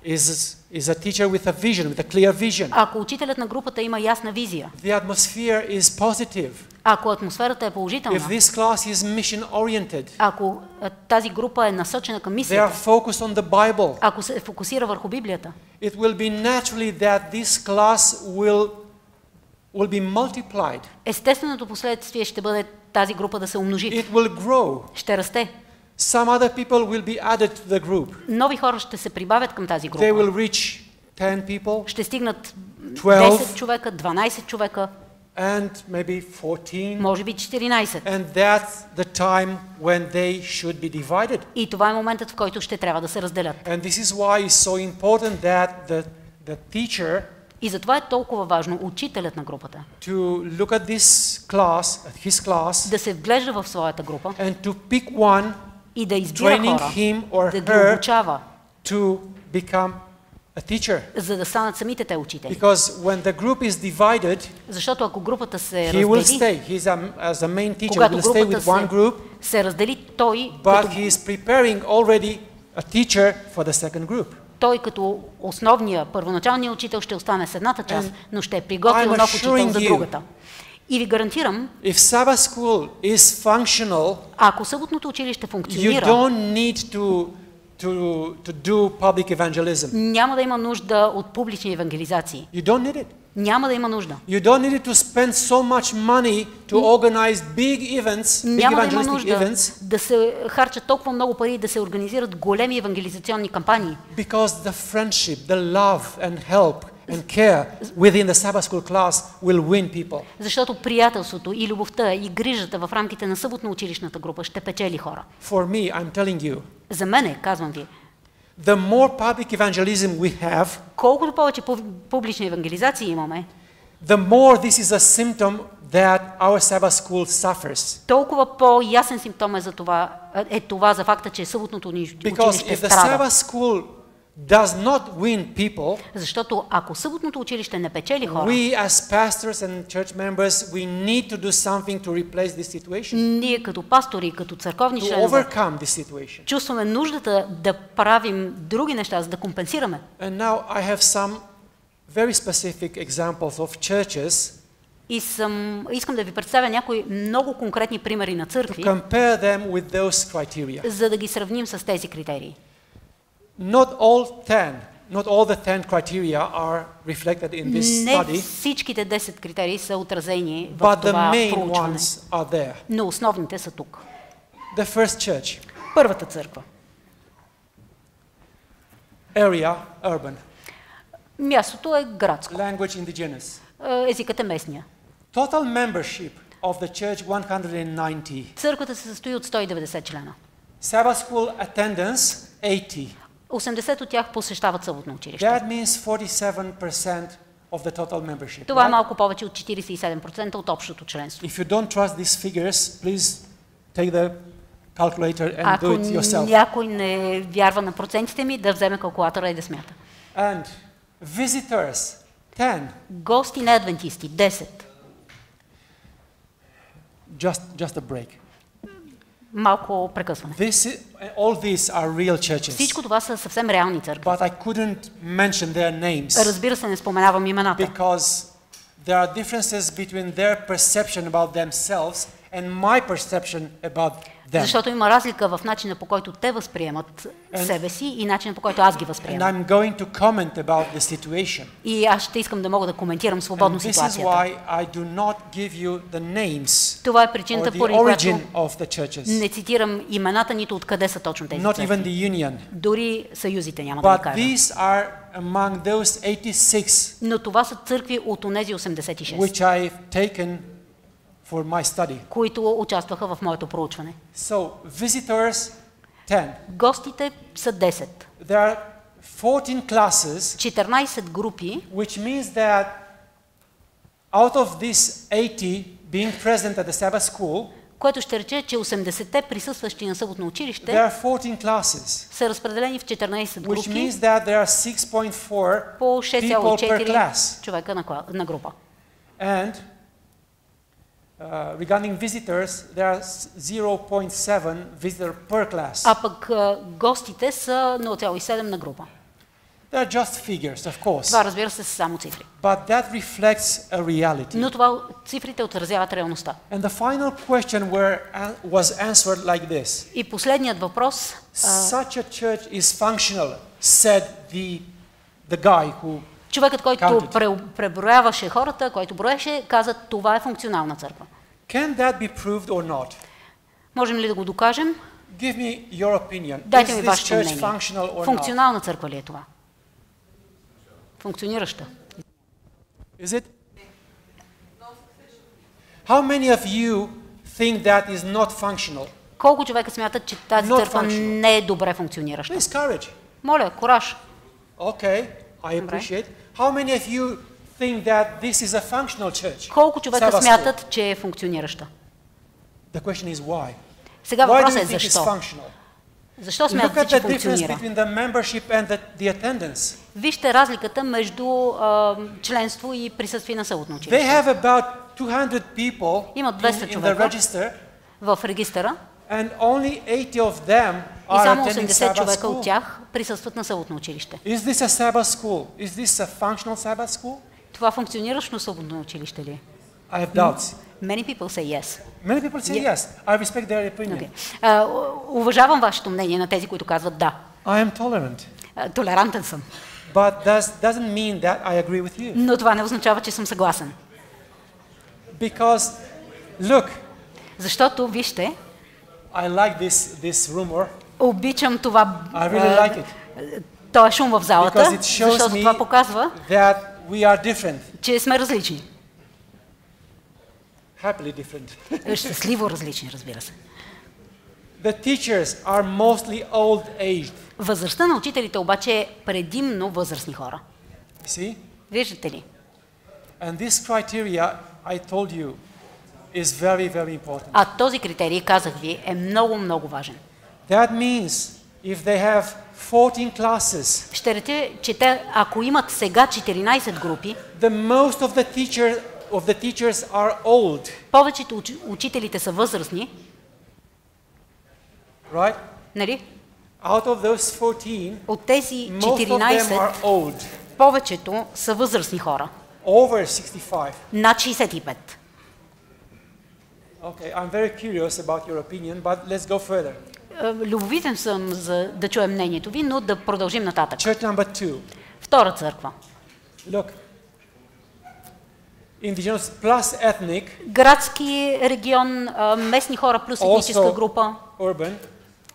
is a teacher with a vision, with a clear vision, ако учителят на групата има ясна визия, the atmosphere is positive, ако атмосферата е if положителна, this class is mission oriented, ако тази група е насочена към they are мисията, focused on the Bible, ако се фокусира върху Библията, it will be naturally that this class will be multiplied. естественото последствие ще бъде тази група да се умножи, It will grow. ще расте. Some other people will be added to the group. Нови хора ще се прибавят към тази They група. will reach 10 people Ще стигнат 12. 10 човека, 12 човека, and maybe 14. може би 14. And that's the time when they should be divided. И това е моментът, в който ще трябва да се разделят. And this is why it's so important that the teacher И затова е толкова важно учителят на групата to look at this class, at his class, да се вглежда в своята група and to pick one, и да избира training хора, him or да ги her обучава, to become a teacher. за да станат самите те учители. Because when the group is divided, Защото ако групата се he will раздели, stay. He's as a main teacher, когато will stay групата with one group, се раздели, той but като, he is preparing already a teacher for the second group. той като основния, първоначалния учител ще остане с едната част, но ще е приготвил I'm нов учител assuring за you, другата. И ви гарантирам, If Sabbath school is functional, ако съботното училище you функционира, don't need to do public evangelism. няма да има нужда от публични евангелизации. You don't need it. Няма да има нужда. You don't need to spend so much money to organize big events, big Няма да има evangelistic нужда events, да се харчат толкова много пари да се организират големи евангелизационни кампании. because the friendship, the love and help and care within the Sabbath school class will win people. Защото приятелството и любовта и грижата в рамките на съботно-училищната група ще печели хора. For me, I'm telling you, За мене, казвам ви, the more public evangelism we have, колкото повече публични евангелизации имаме, the more this is a symptom that our Sabbath school suffers. толкова по-ясен симптом е за това, за факта, че съботното ни Because училище if the страда. Sabbath school does not win people, Защото ако съботното училище не печели хора, we as pastors and church members, we need to do something to replace this situation, ние като пастори, като църковни to членове, overcome this situation. чувстваме нуждата да правим други неща, за да компенсираме. And now I have some very specific examples of churches И искам да ви представя някои много конкретни примери на to църкви, compare them with those criteria. за да ги сравним с тези критерии. Not all the 10 criteria are reflected in this Не study, всичките 10 критерии са отразени в but the това main проучване, ones are there. но основните са тук. The first church, Първата църква. area, urban. Мястото е градско. Language indigenous. Езикът е местния. Total membership of the church 190. Църквата се състои от 190 члена. Sabbath school attendance 80. 80 от тях посещават съботно училище. That means 47% of the total membership. Това е малко повече от 47% от общото членство. If you don't trust these figures, please take the calculator and Ако do it yourself. някой не вярва на процентите ми, да вземе калкулатора и да смята. And visitors 10. Гости не адвентисти 10. Just a break. Малко прекъсване. All these are real churches. Всичко това са съвсем реални църкви. But I couldn't mention their names. Разбира се, не споменавам имената. Because there are differences between their perception about themselves and my perception about them. Защото има разлика в начина, по който те възприемат себе си и начина, по който аз ги And възприемам. I'm going to comment about the situation. И аз ще искам да мога да коментирам свободно And this is ситуацията. why I do not give you the names Това е or причината, the поради която origin of the churches. не цитирам имената, нито откъде са точно тези Not църкви. even the union. Дори съюзите няма да ви But кажа. these are among those 86 Но това са църкви от онези 86, which I've taken for my study. които участваха в моето проучване. So, visitors 10. Гостите са 10. There are 14 classes, 14 групи, which means that out of these 80 being present at the Sabbath school, което ще рече, че 80-те присъстващи на съботно there училище are 14 classes, са разпределени в 14 which групи means that there are 6.4 по people per 6,4 class. човека на група. And regarding visitors, there are 0.7 visitor per class. А пък гостите са 0,7 на група. They are just figures, of course, Това, разбира се, са само цифри. but that reflects a reality. Но това цифрите отразяват реалността. And the final question was answered like this. И последният въпрос, Such a church is functional, said the guy who човекът, който counted. преброяваше хората, който броеше, каза, това е функционална църква. Can that be proved or not? Можем ли да го докажем? Give me your opinion. Дайте Is ми this вашето church мнение. functional or not? Функционална църква ли е това? Функционираща. Is it? How many of you think that is not functional? Колко човека смятат, че тази Not църква functional. не е добре функционираща? Please, courage. Моля, кураж. Okay, I appreciate. How many of you think that this is a functional church? Колко човека Sabbath school. смятат, че е функционираща? The question is why. Сега Why do въпросът you е think it's защо? functional? Защо Look смятате, at че the difference функционира? between the membership and the attendance. Вижте разликата между членство и присъствие на съботно They училище. have about 200 people Имат 200 in the човека. register, В регистъра and only 80 of them и are само attending 80 Sabbath човека от school. тях присъстват на съботно училище. Is this a Sabbath school? Is this a functional Sabbath school? Това функциониращо съботно училище ли е? I have doubts. Many people say yes. Many people say yes. I respect their opinion. Уважавам вашето мнение на тези, които казват да. I am tolerant. Толерантен съм. But doesn't mean that I agree with you. Но това не означава, че съм съгласен. Because, look, Защото, вижте, I like this rumor. обичам това, I really like it. този шум в залата, Because it shows защото me това показва, that we are different. че сме различни. Happily different. Щастливо различни, разбира се. The teachers are mostly old-aged. Възрастта на учителите обаче е предимно възрастни хора. See? Виждате ли? And this criteria, I told you, is very, very important. А този критерий, казах ви, е много, много важен. That means if they have 14 classes, Ще рече, че те, ако имат сега 14 групи, most of the teachers are old, повечето учителите са възрастни, right? нали? Out of those 14, От тези most of them 14, are old, повечето са възрастни хора, over 65. над 65. Okay, I'm very curious about your opinion, but let's go further. Любопитен съм да чуем мнението ви, но да продължим нататък. Church number 2. Втора църква. Look, indigenous plus ethnic, Градски регион, местни хора плюс етническа also група. urban,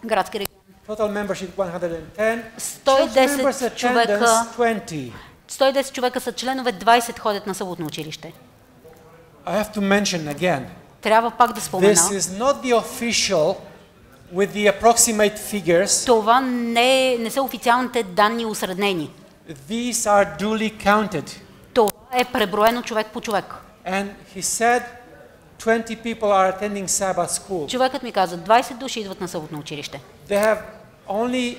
Градски регион. total membership 110, 110 church members човека. attendance 20. 110 човека са членове, 20 ходят на съботно училище. I have to mention again. Трябва пак да спомена. This is not the official with the approximate figures. Това не са официалните данни усреднени. These are duly counted. Това е преброено човек по човек. And he said 20 people are attending Sabbath school. Човекът ми каза, 20 души идват на съботно училище. They have only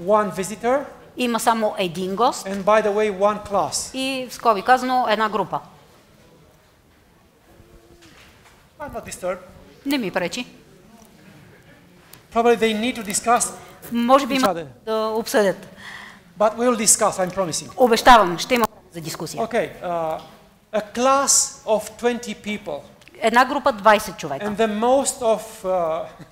one visitor. Има само един гост. And by the way, one class. И в скоби казано една група. I'm not disturbed. Не ми пречи. Probably they need to discuss. Може би има да обсъдят. But we will discuss, I'm promising. Обещавам, ще има за дискусия. Okay, a class of 20 people. Една група 20 човека. And the most of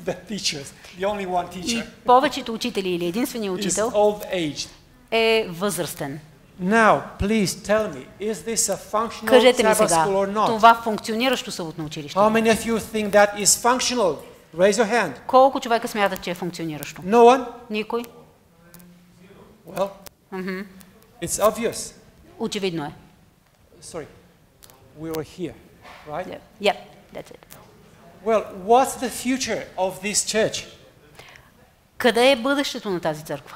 the teachers, the only one teacher, и повечето учители или единственият is учител old aged. е възрастен. Now, please tell me, is this a functional Кажете ми Sabbath сега, school or not? това функциониращо съботно училище. How many of you think that is functional? Raise your hand. Колко човека смятат, че е функциониращо? No one? Никой? Well, it's obvious. Очевидно е. Sorry, we were here, right? Yeah, that's it. Well, what's the future of this church? Къде е бъдещето на тази църква?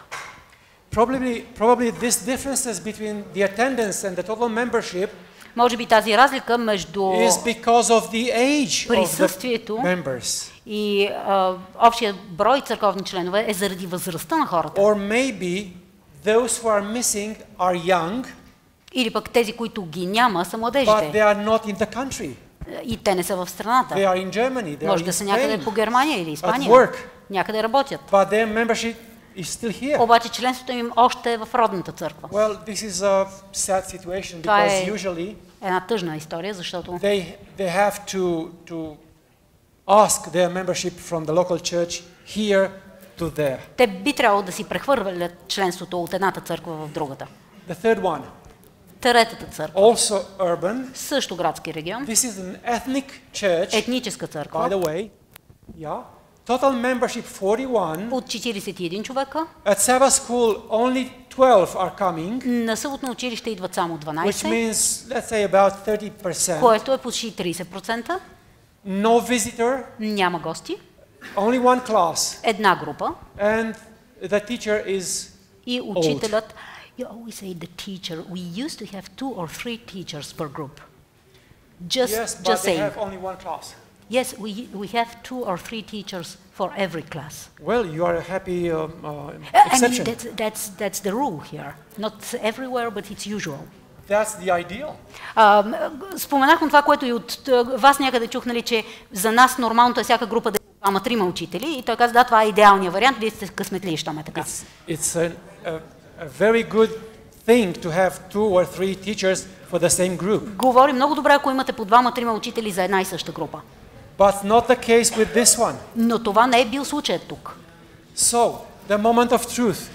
Probably this differences between the attendance and the total membership може би тази разлика между is because of the age присъствието of the members. И общия брой църковни членове е заради възрастта на хората. Or maybe those who are missing are young. Или пък тези, които ги няма, са But младежите. they are not in the country. И те не са в страната. They are in Germany. They Може are да in са някъде Spain. по Германия или Испания. At work. Някъде работят. But their membership is still here. Обаче членството им още е в родната църква. Well, this is a sad situation Това because е usually една тъжна история, защото they have to ask their membership from the local church here to there. те би трябвало да си прехвърлят членството от едната църква в другата. The third one, Третата църква, also urban. също градски регион, This is an ethnic church, етническа by църква, the way. Yeah. Total membership 41. от 41 човека. At Sabbath school only 12 are coming, На съботно училище идват само which 12, means, let's say, about 30%. което е почти 30%. No visitor, Няма гости. only one class, Една група. and the teacher is И учителят, you always say the teacher, we used to have 2 or 3 teachers per group. yes, but Just they saying. have only one class. Yes, we have 2 or 3 teachers for every class. Well, you are a happy I mean, exception. that's the rule here. Not everywhere, but it's usual. That's the ideal. Споменахме това, което и от вас някъде чух, нали, че за нас нормалното е всяка група да е 2-3 учители. И той каза, да, това е идеалният вариант, вие сте късметли, щом е така. It's a very good thing to have 2 or 3 teachers for the same group. Говори много добре, ако имате по 2-3 учители за една и съща група. But not the case with this one. Но това не е бил случаят тук. So, the moment of truth,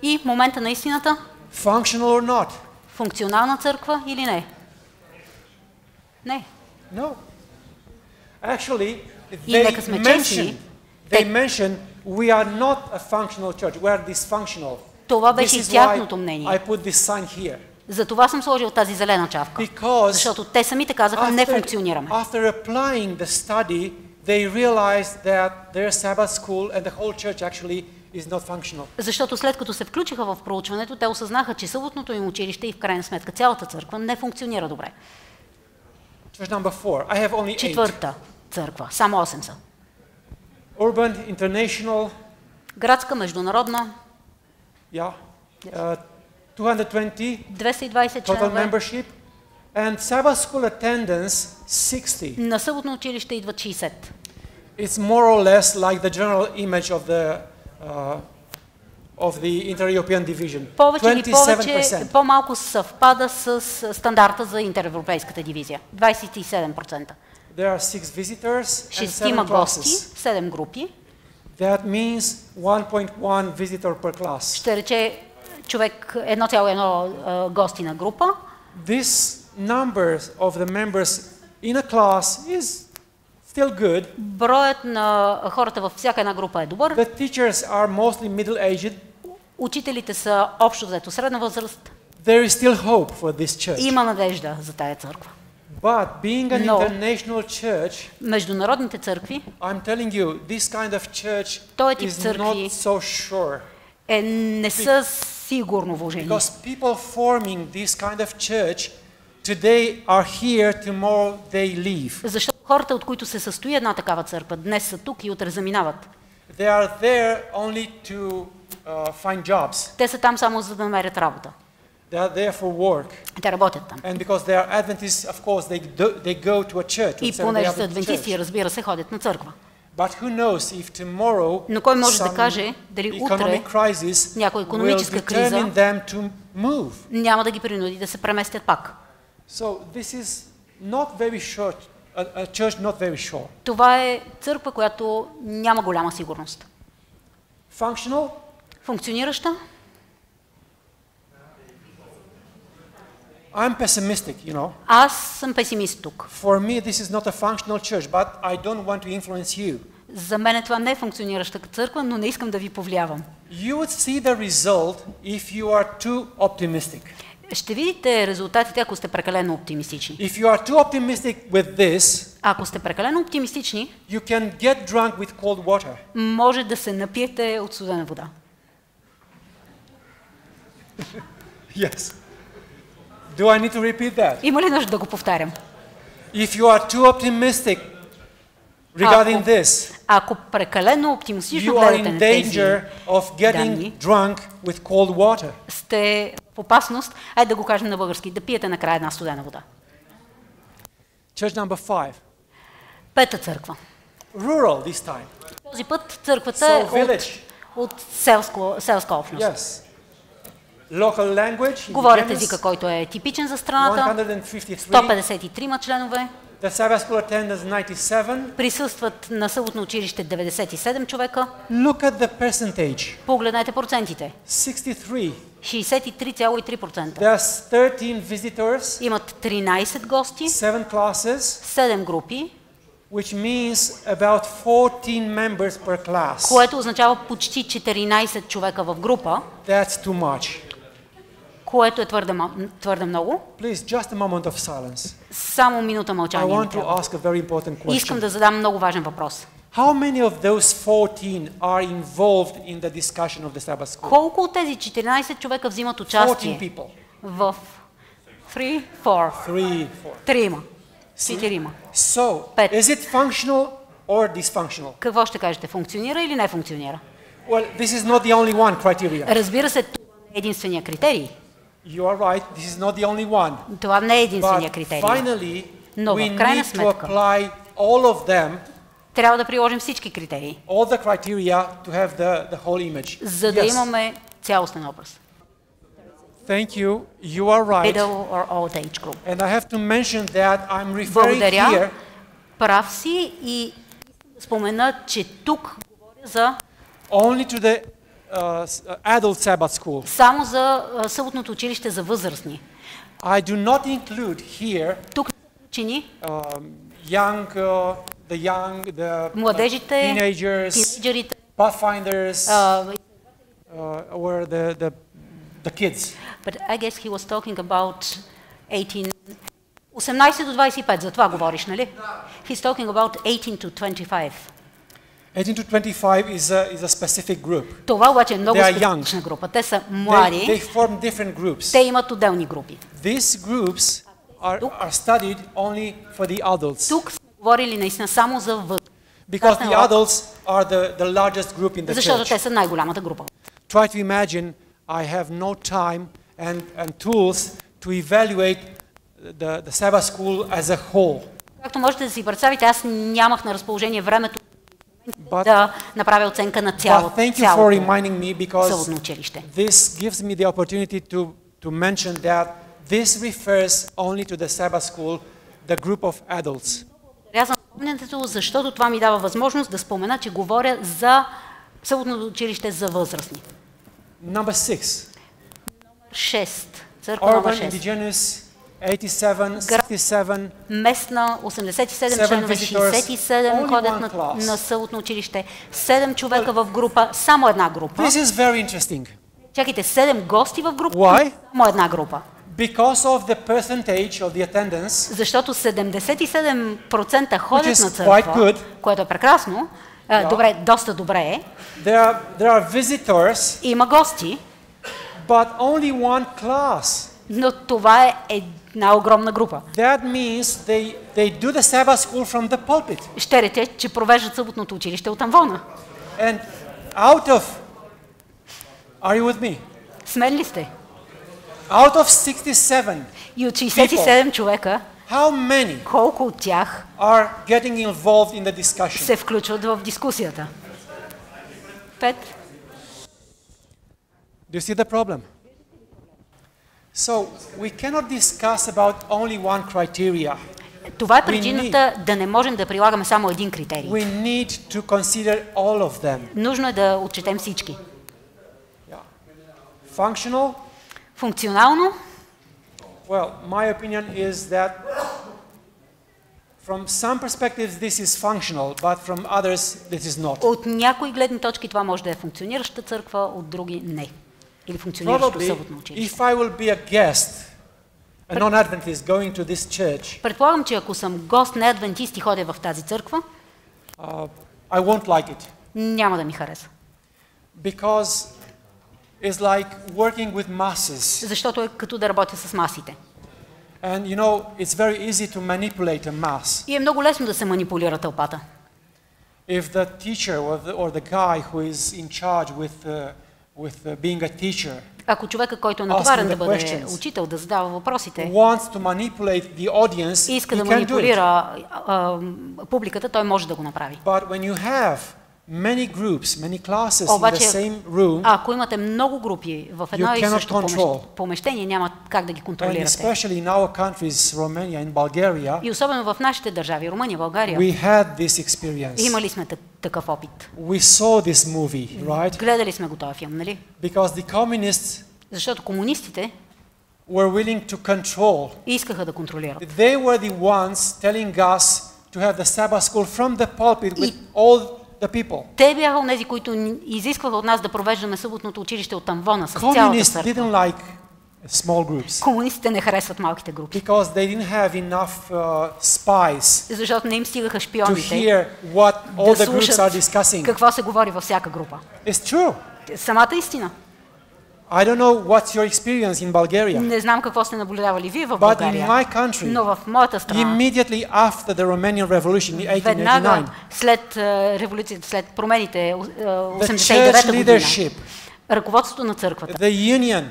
И в момента на истината, functional or not? функционална църква или не? Не. No. Actually, И they нека сме честни, mention we are not a functional church, we are dysfunctional. Това This беше is тяхното why мнение. I put this sign here. Затова съм сложил тази зелена чавка. Because Защото те самите казаха, не функционираме. after applying the study, they realized that their Sabbath school and the whole church actually is not functional. Защото след като се включиха в проучването, те осъзнаха, че съботното им училище и в крайна сметка цялата църква не функционира добре. Church number 4. I have only 8. Четвърта църква, само 8 са. Urban, international, Градска, международна, yeah. 220 220 total членове. membership, and Sabbath school attendance 60. На съботно училище идват 60. It's more or less like the general image of the Inter-European division. Повече или повече, 27%. по-малко съвпада с стандарта за интеревропейската дивизия. 27%. There are 6 visitors and 6 7 гости, classes. 7 групи. That means 1.1 visitor per class. Ще рече човек 1,1 гости на група. This numbers of the members in a class is still good. Броят на хората във всяка една група е добър. The teachers are mostly middle-aged. Учителите са общо взето средна възраст. there is still hope for this church. Има надежда за тая църква. But being an Но international church, международните църкви, I'm telling you, this kind of church този тип is църкви not so sure. не са сигурно вложени. Because people forming this kind of church today are here, tomorrow they leave. Защото хората, от които се състои една такава църква, днес са тук и утре заминават. They are there only to find jobs. Те са там само за да намерят работа. They are there for work. Те работят там. And because they are Adventists, of course, they go to a church. И понеже са адвентисти, разбира се, ходят на църква. But who knows if tomorrow Но кой може да каже дали утре някоя икономическа криза няма да ги принуди да се преместят пак. So this is not very short, a church not very sure. Това е църква, която няма голяма сигурност. Functional? Функционираща? I'm pessimistic, you know. Аз съм песимист тук. For me this is not a functional church, but I don't want to influence you. За мен това не е функционираща църква, но не искам да ви повлиявам. You would see the result if you are too optimistic. Ще видите резултатите, ако сте прекалено оптимистични. If you are too optimistic with this, ако сте прекалено оптимистични, you can get drunk with cold water. Може да се напиете от студена вода. Yes. Do I need to repeat that? Има ли нужда да го повтарям? If you are too optimistic regarding this, ако прекалено оптимистично you are гледате in на тези danger of getting drunk with cold water. Сте в опасност, айде да го кажем на български, да пиете накрая една студена вода. Church number 5. Пета църква. Rural this time. Този път църквата е от селска общност. Yes. Local language. Говорят езика, който е типичен за страната. 153 членове. The Sabbath school attendance 97. Присъстват на съботно училище 97 човека. Look at the percentage. Погледнете процентите. 63. 63,3%. There are 13 visitors. Имат 13 гости. 7 classes. 7 групи. Which means about 14 members per class. Което означава почти 14 човека в група. That's too much. Което е твърде много. Please, just a moment of silence. Само минута мълчание. I want to ask a very important question. Искам да задам много важен въпрос. How many of those 14 are involved in the discussion of the Sabbath school? Колко от тези 14 човека взимат участие 14 people. В 3, 4. 3. 4. So, is it functional or dysfunctional? Какво ще кажете? Функционира или не функционира? Well, this is not the only one criteria. Разбира се, това не е единствения критерий. You are right, this is not the only one. Това не е единствения критерий. Finally, но в we крайна need to сметка apply all of them. Трябва да приложим всички критерии. All the criteria to have the whole image. За да имаме цялостен образ. Thank you. You are right. Middle or old age group. And I have to mention that I'm referring Благодаря. here. Прав си и спомена, че тук говоря за only to the adult Sabbath school. Само за съботното училище за възрастни. I do not include here тук включени the младежите, teenagers, pathfinders, or the kids. But I guess he was talking about 18 до 25, за това говориш, нали? He's talking about 18 to 25. 18 to 25 is a specific group. Това обаче е много специфична група. Те са млади. They form different groups. Те имат отделни групи. These groups are studied only for the adults. Тук сме говорили наистина само за възрастни. Because the adults are the largest group in the church. Защото те са най-голямата група. Try to imagine I have no time and tools to evaluate the Sabbath school as a whole. Както можете да си представите, аз нямах на разположение времето да направя оценка на цялото съботно училище. This gives me the opportunity to mention that this refers only to the Sabbath school, the group of adults. Защото това ми дава възможност да спомена, че говоря за съботното училище за възрастни. Number 6. 6. Църква номер 6. Indigenous 87, 67. Местна 87 членове, 67 ходят на съботно училище, 7 човека в група, само една група. This is very interesting. Чакайте, 7 гости в група? Why? Само една група. Because of the percentage of the attendance, Защото 77% ходят Which is на quite църква, good. което е прекрасно. Добре, доста добре е. there are visitors, Има гости, but only one class. но това е една огромна група. That means they do the Sabbath school from the pulpit. Ще рече, че провеждат съботното училище от амвона. And out of, are you with me? С мен ли сте? Out of 67, И от 67 човека, how many колко от тях are getting involved in the discussion? се включват в дискусията? 5. Do you see the problem? So we cannot discuss about only one criteria. Това е причината да не можем да прилагаме само един критерий. We need to consider all of them. Нужно е да отчетем всички. Yeah. Functional? Функционално, Well, my opinion is that from some perspectives this is functional, but from others this is not. от някои гледни точки това може да е функционираща църква, от други не. Или функциониращо съботно Probably, училище. if I will be a guest, a non-Adventist going to this church, Предполагам, че ако съм гост на адвентист и ходя в тази църква, I won't like it. няма да ми хареса. Because it's like working with masses. Защото е като да работя с масите. And you know, it's very easy to manipulate a mass. И е много лесно да се манипулира тълпата. If the teacher or the guy who is in charge with being a teacher Ако човека, който е натоварен Asking да the бъде questions. учител, да задава въпросите, wants to manipulate the audience, и иска he да can do it. манипулира публиката, той може да го направи. But when you have many groups, many classes in the Обаче, same room, ако имате много групи в едно You и cannot също control. помещение, няма как да ги and контролирате. especially in our countries, Romania and Bulgaria, И особено в нашите държави, Румъния, България, we had this experience. имали сме такъв опит. We saw this movie, right? Гледали сме го този филм, нали? Because the communists Защото комунистите were willing to control. искаха да контролират. They were the ones telling us to have the Sabbath school from the pulpit with all the people. Те бяха онези, които изискваха от нас да провеждаме съботното училище от амвона с цялата Communists църква. didn't like small groups Комунистите не харесват малките групи, because they didn't have enough spies защото не им стигаха to шпионите hear what all да the groups are слушат discussing. какво се говори във всяка група. It's true. Самата истина. I don't know what's your experience in Bulgaria, Не знам какво сте наблюдавали вие в but in България, my country, но в моята страна, immediately after the Romanian Revolution in веднага 1889, след революцията, след промените the 89-та church година, leadership, ръководството на църквата, the union,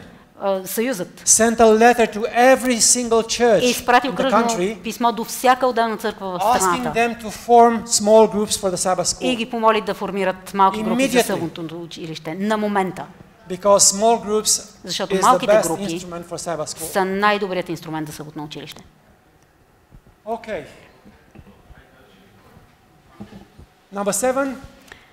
съюзът, sent a letter to every single е church изпратил in the кръжно country, писмо до всяка отделна църква в asking страната them to form small groups for the Sabbath и school. ги помоли да формират малки групи за Immediately. съботното училище на момента, Because small groups защото is the малките best групи instrument for Sabbath school. са най-добрият инструмент за съботно училище. Okay. Number 7,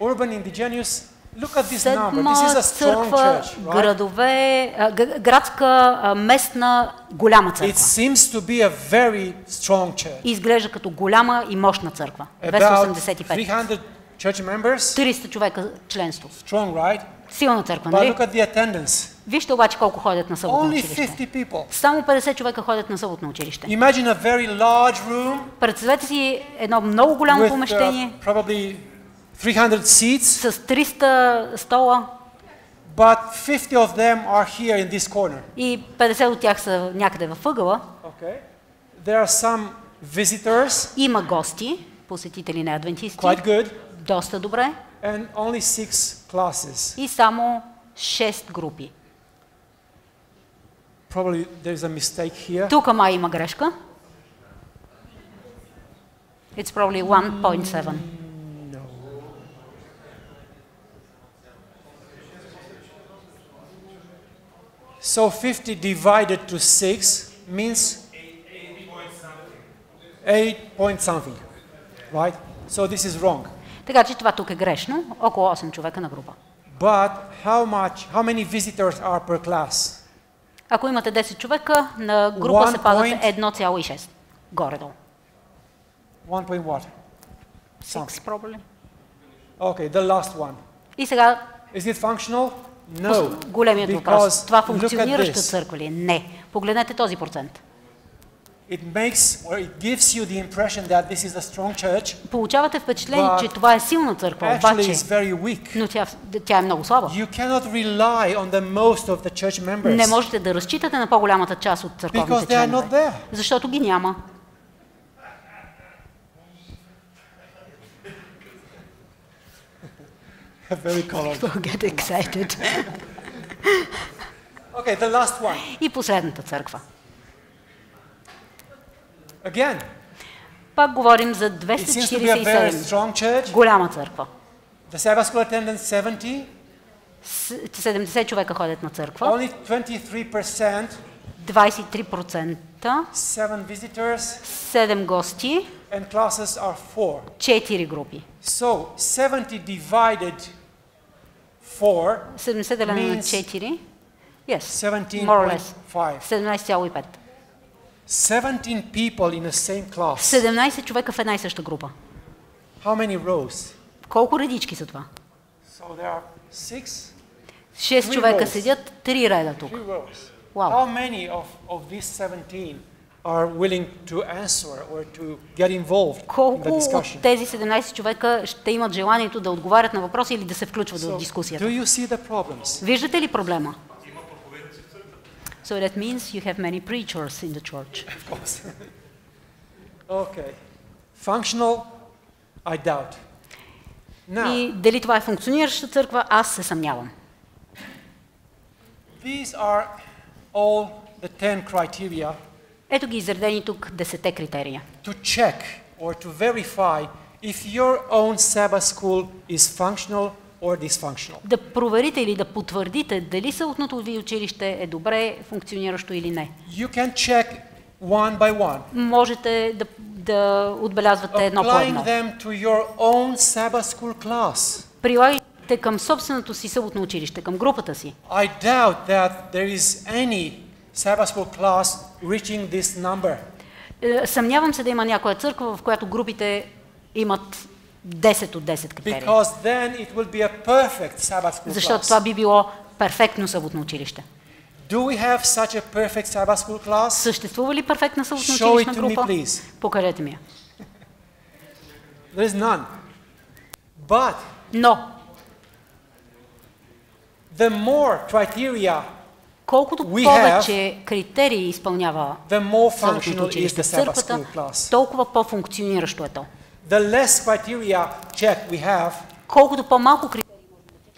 urban indigenous. Look at this number. This is Седма a strong църква, church, right? градове, градска, местна, голяма It църква. seems to be a very strong church. Изглежда като голяма и мощна църква. About 285. 300 church members. 300 човека членство. Strong, right? Силна църква, But нали? look at the attendance. Вижте обаче колко ходят на съботно Only училище. 50 people. Само 50 човека ходят на съботно училище. Imagine a very large room Представете си едно много голямо with помещение probably 300 seats, с 300 стола but 50 of them are here in this corner. и 50 от тях са някъде във ъгъла. Okay. There are some visitors, Има гости, посетители на адвентисти, quite good, доста добре, and only 6 classes. и само 6 групи. Probably there's a mistake here. Тук май има грешка. It's probably 1.7. So 50 divided to 6 means 8 point something, right? So this is wrong. Така че това тук е грешно. Около 8 човека на група. But how many visitors are per class? Ако имате 10 човека, на група се падат 1 1,6. Горе-долу. 1 point what? 6 probably. Okay, the last one. И сега, Is it functional? No. Големият въпрос. Because Това look at функционираща this. църква ли е? Не. Погледнете този процент. It gives you the impression that this is a strong church. Получавате впечатление, But че това е силна църква, Actually, обаче, it's very weak. но тя е много слаба. You cannot rely on the most of the church members. Не можете да разчитате на по-голямата част от Because църковните they are not членове, there. защото ги няма. Very colorful. Get excited. Okay, the last one. И последната църква. Again, Пак говорим за it seems to be a very 247. strong church. Голяма църква. The Sabbath school attendance 70. 70 човека ходят на църква. Only 23%. 23%. 7 visitors. 7 гости. And classes are 4. 4 групи. So 70 divided 4 70 делено на means 4. Yes, more or less. 17.5. 17,5. 17 people in the same class. 17 човека в една и съща група. How many rows? Колко редички са това? So there are 6. 6 човека rows. седят, 3 реда тук. 3 rows. Wow. How many of these 17 are willing to answer or to get involved in Колко the discussion? от тези 17 човека ще имат желанието да отговарят на въпроси или да се включват в Do дискусията? you see the problems? Виждате ли проблема? So that means you have many preachers in the church. Of course. Okay. Functional, I doubt. Now, И дали това е функционираща църква, аз се съмнявам. these are all the 10 criteria Ето ги изредени тук 10 критерия. to check or to verify if your own Sabbath school is functional or dysfunctional. Да проверите или да потвърдите дали съотното ви училище е добре функциониращо или не. You can check one by one. Можете да отбелязвате едно по Applying едно. them to your own Sabbath school class. Прилагайте към собственото си съботно училище, към групата си. I doubt that there is any Sabbath school class reaching this number. Съмнявам се да има някоя църква, в която групите имат 10 от 10 критерия. Because then it will be a perfect Sabbath school Защото това class. би било перфектно съботно училище. Do we have such a perfect Sabbath school class? Съществува ли перфектна съботно Show училищна it to me, група? please. Покажете ми я. There is none. But Но, the more criteria, колкото We повече критерии изпълнява the more съботното functional is училище the в Sabbath църквата, school class. толкова по-функциониращо е то. The less criteria check we have, Колкото по-малко критерии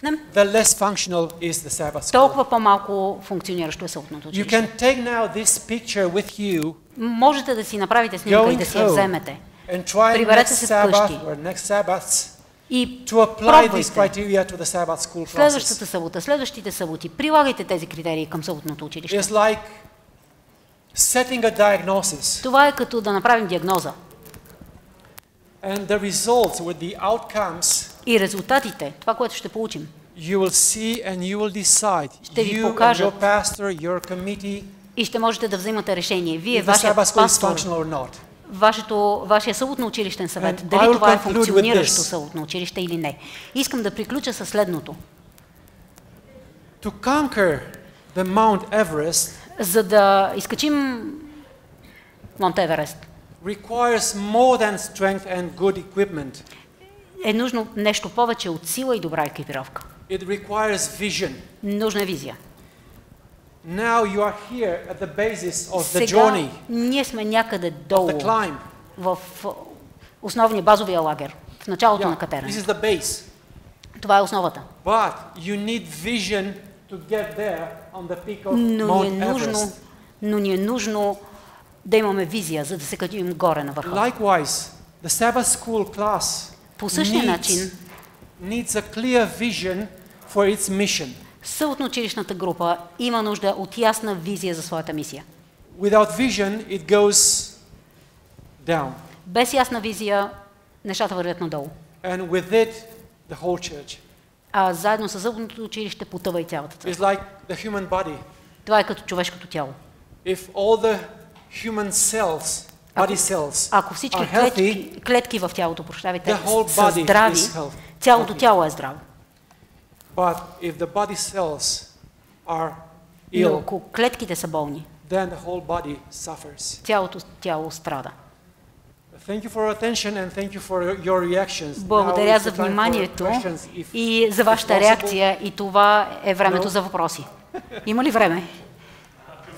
можем да the less functional is the Sabbath school. толкова по-малко функциониращо е съботното You училище. can take now this picture with you, Можете да си направите снимка и going да си я home, вземете. and try Приберете next се Sabbath вкъщи. or next Sabbaths И to apply these пробвайте criteria to the Sabbath school classes. следващата събота, следващите съботи, прилагайте тези критерии към съботното училище. It's like setting a diagnosis, Това е като да направим диагноза. and the results with the outcomes И резултатите, това, което ще получим, you will see and you will decide. Ще ви You and покажат. your pastor, your committee, и ще можете да вземате решение. Вие, if the вашия Sabbath school is пастор, functional or not. вашия съботно училищен съвет, And I дали will това е conclude with функциониращо this. съботно училище или не. Искам да приключа със следното. To conquer the Mount Everest За да изкачим Монт Еверест, requires more than strength and good equipment. е нужно нещо повече от сила и добра екипировка. It requires vision. Нужна е визия. Now you are here at the basis of the Сега journey, ние сме някъде the долу, climb. в основния базовия лагер, в началото на This катеренето. is the base. Това е основата. But you need vision to get there on the peak of Но Mount ни е Everest. нужно да имаме визия, за да се качим горе на върха. Likewise, the Sabbath school class По същия начин, needs a clear vision for its mission. съботно-училищната група има нужда от ясна визия за своята мисия. Without vision, it goes down. Без ясна визия, нещата вървят надолу. And with it, the whole church. А заедно с съботното училище потъва и цялата църква. It's like the human body. Това е като човешкото тяло. If all the human cells, body cells, Ако всички are healthy, клетки в тялото, the whole са body здрави, is healthy. цялото тяло е здраво. But if the body cells are Но ill, ако клетките са болни, then the whole body suffers. цялото тяло страда. Thank you for your attention and thank you for your reactions. Благодаря Now за it's the time for вниманието questions, if и за вашата possible. реакция, и това е времето No. за въпроси. Има ли време?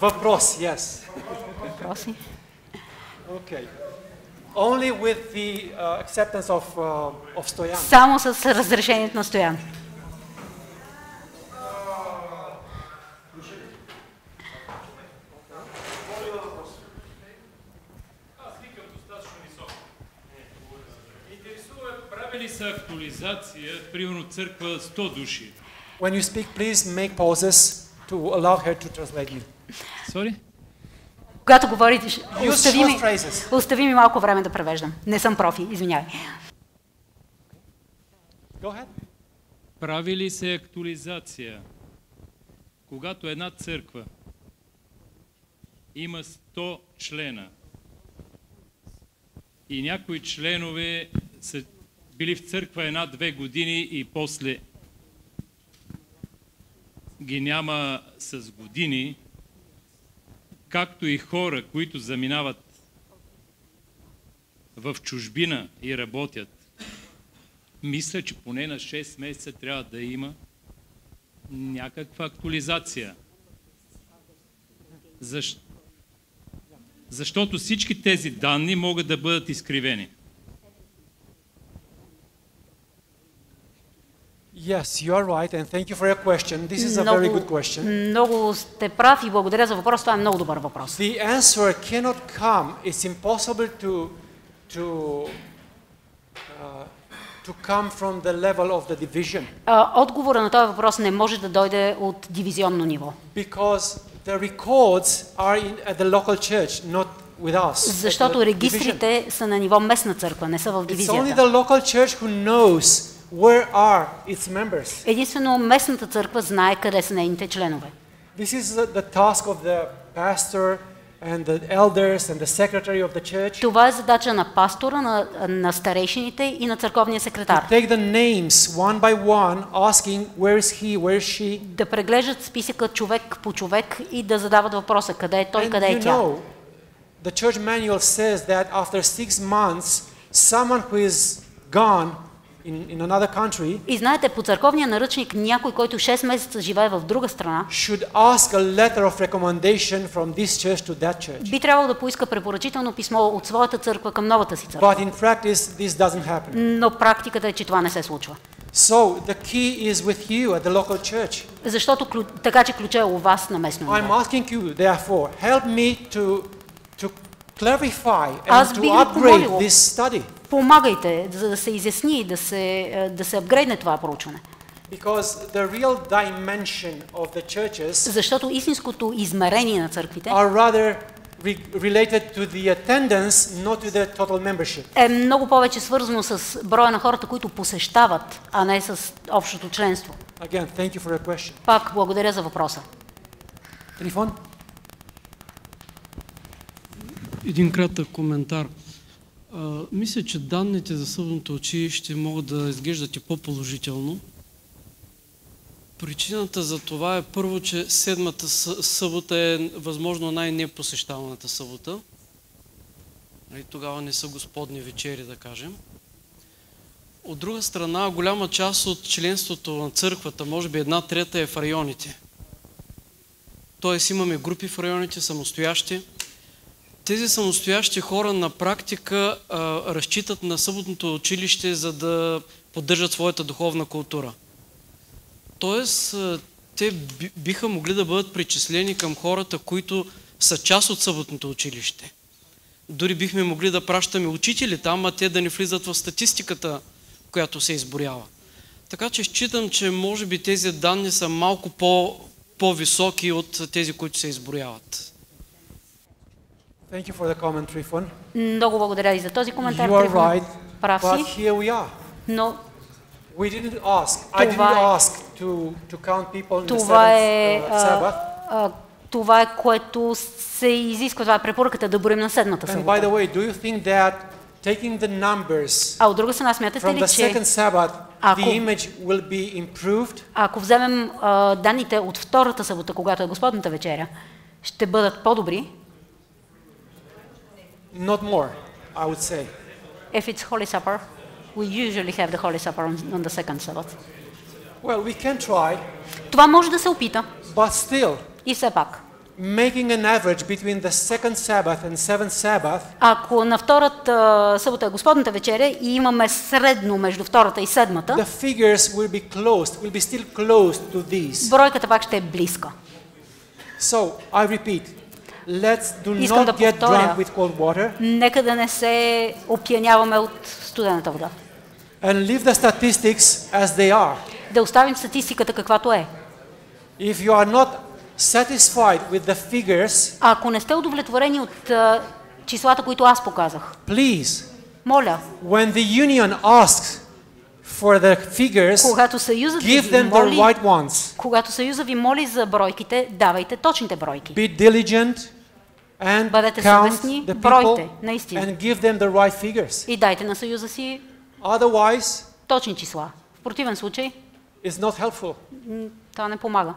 Въпрос, yes. Въпроси? Okay. Only with the acceptance of Stoyan. Само с разрешението на Стоян. Прави ли са актуализация, примерно църква 100 души? When you speak, please make pauses to allow her to translate me. Sorry? Когато говорите, Use остави short ми, phrases. остави ми малко време да превеждам. Не съм профи, извинявай. Go ahead. Прави ли се актуализация, когато една църква има 100 члена и някои членове са били в църква 1-2 години и после ги няма с години, както и хора, които заминават в чужбина и работят, мисля, че поне на 6 месеца трябва да има някаква актуализация. Защото всички тези данни могат да бъдат изкривени. Yes, you are right, and thank you for your question. This is a very good question. Много сте прав и благодаря за въпрос. Това е много добър въпрос. The answer cannot come. It's impossible to come from the level of the division. Отговора на този въпрос не може да дойде от дивизионно ниво. Because the records are at the local church, not with us. Защото регистрите са на ниво местна църква, не са в It's only дивизията. the local church who knows where are its members. Единствено местната църква знае къде са нейните членове. This is the task of the pastor and the elders and the secretary of the church. Това е задача на пастора, на старейшините и на църковния секретар. Take the names one by one, asking where is he, where is she. Да преглеждат списъка човек по човек и да задават въпроса къде е той, And къде е you тя. know, the church manual says that after 6 months, someone who is gone in another country И знаете, по църковния наръчник някой, който 6 месеца живее в друга страна, should ask a letter of recommendation from this church to that church. би трябвало да поиска препоръчително писмо от своята църква към новата си църква. But in practice, this doesn't happen. Но практиката е, че това не се случва. So the key is with you at the local church. Защото така че ключът е у вас на местно I'm ниво. asking you, therefore, help me to clarify Аз and to бих ви upgrade помолил. this study. Помагайте, за да се изясни и да се апгрейдне това проучване. Because the real dimension of the churches Защото истинското измерение на църквите are rather related to the attendance, not to the total membership. е много повече свързано с броя на хората, които посещават, а не с общото членство. Again, thank you for your question. Пак благодаря за въпроса. Трифон? Един кратък коментар. Мисля, че данните за съдното училище могат да изглеждат и по-положително. Причината за това е първо, че седмата събота е възможно най-непосещаваната събота. Тогава не са господни вечери, да кажем. От друга страна, голяма част от членството на църквата, може би 1/3 е в районите. Тоест имаме групи в районите, самостоящи. Тези самостоящи хора на практика разчитат на съботното училище, за да поддържат своята духовна култура. Тоест, те биха могли да бъдат причислени към хората, които са част от съботното училище. Дори бихме могли да пращаме учители там, а те да не влизат в статистиката, която се изборява. Така че считам, че може би тези данни са малко по-високи от тези, които се изброяват. Thank you for the comment, Trifon. Много благодаря и за този коментар. You are Трифон. right, Прав but си, here we are. но We didn't ask. I didn't ask to count people in the това seventh е, Sabbath. това е което се изисква. Това е препоръката да броим на седмата And by събота. the way, do you think that taking the numbers А от друга страна, смятате from ли, the че second Sabbath the image will be improved. Ако вземем данните от втората събота, когато е Господната вечеря, ще бъдат по-добри. Not more, I would say. If it's Holy Supper, we usually have the Holy Supper on the second Sabbath. Well, we can try. Това може да се опита. But still, И все пак, making an average between the second Sabbath and seventh Sabbath, ако на втората събота е Господната вечеря и имаме средно между втората и седмата, the figures will be still close to these. бройката пак ще е близка. So, I repeat, let's do Искам да not get повторя. drunk with cold water Нека да не се опияняваме от студената вода. and leave the statistics as they are. Да оставим статистиката каквато е. If you are not satisfied with the figures, Ако не сте удовлетворени от числата, които аз показах, please, моля, when the union asks for the figures, когато Съюзът give ви them the моли, right ones. когато Съюзът ви моли за бройките, давайте точните бройки. Be diligent and Бъдете count съвестни, the бройте, people наистина. and give them the right figures. И дайте на Съюза си Otherwise, точни числа. В противен случай, it's not helpful. това не помага.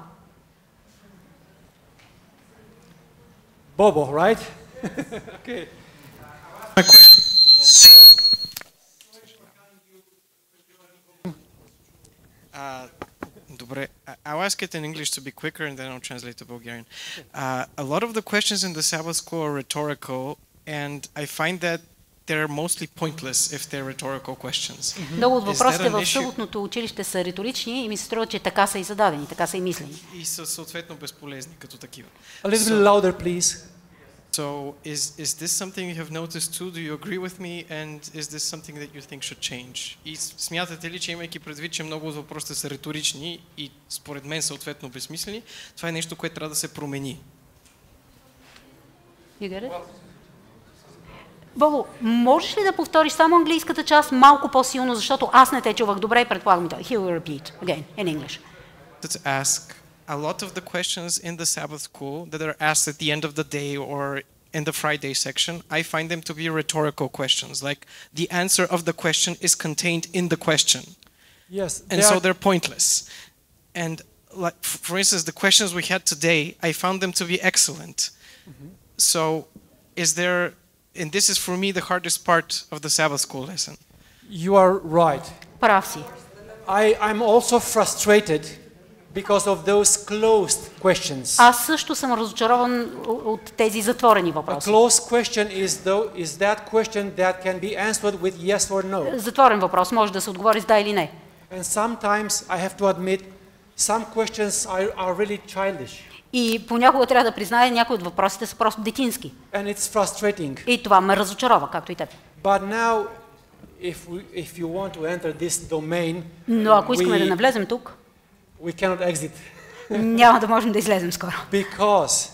Bobo, right? Okay. Добре. I'll ask it in English to be quicker and then I'll translate to Bulgarian. A lot of the questions in the Sabbath school are rhetorical and I find that they're mostly pointless if they're rhetorical questions. Много от Is въпросите that an в issue? съботното училище са риторични и ми се струва, че така са и зададени, така са и мислени. И са съответно безполезни като такива. A little bit louder, please. So is this something you have noticed too? Do you agree with me? And is this something that you think should change? И смятате ли, че имайки предвид, че много от въпросите са риторични и според мен съответно безсмислени, това е нещо, което трябва да се промени? You get it? Бобо, можеш ли да повториш само английската част малко по-силно, защото аз не те чувах добре и предполагам това. He will repeat again in English. Let's ask a lot of the questions in the Sabbath school that are asked at the end of the day or in the Friday section, I find them to be rhetorical questions. Like the answer of the question is contained in the question. Yes. And so they're pointless. And like, for instance, the questions we had today, I found them to be excellent. So is there, and this is for me the hardest part of the Sabbath school lesson. You are right. Прав си. I'm also frustrated because of those closed questions. Аз също съм разочарован от тези затворени A въпроси. closed question is that question that can be answered with yes or no. Затворен въпрос може да се отговори с да или не. And sometimes I have to admit some questions are really childish. И понякога трябва да призная, някои от въпросите са просто детински. And it's frustrating. И това ме разочарова, както и теб. But now if you want to enter this domain, Но ако искаме да навлезем тук, we cannot exit. няма да можем да излезем скоро. Because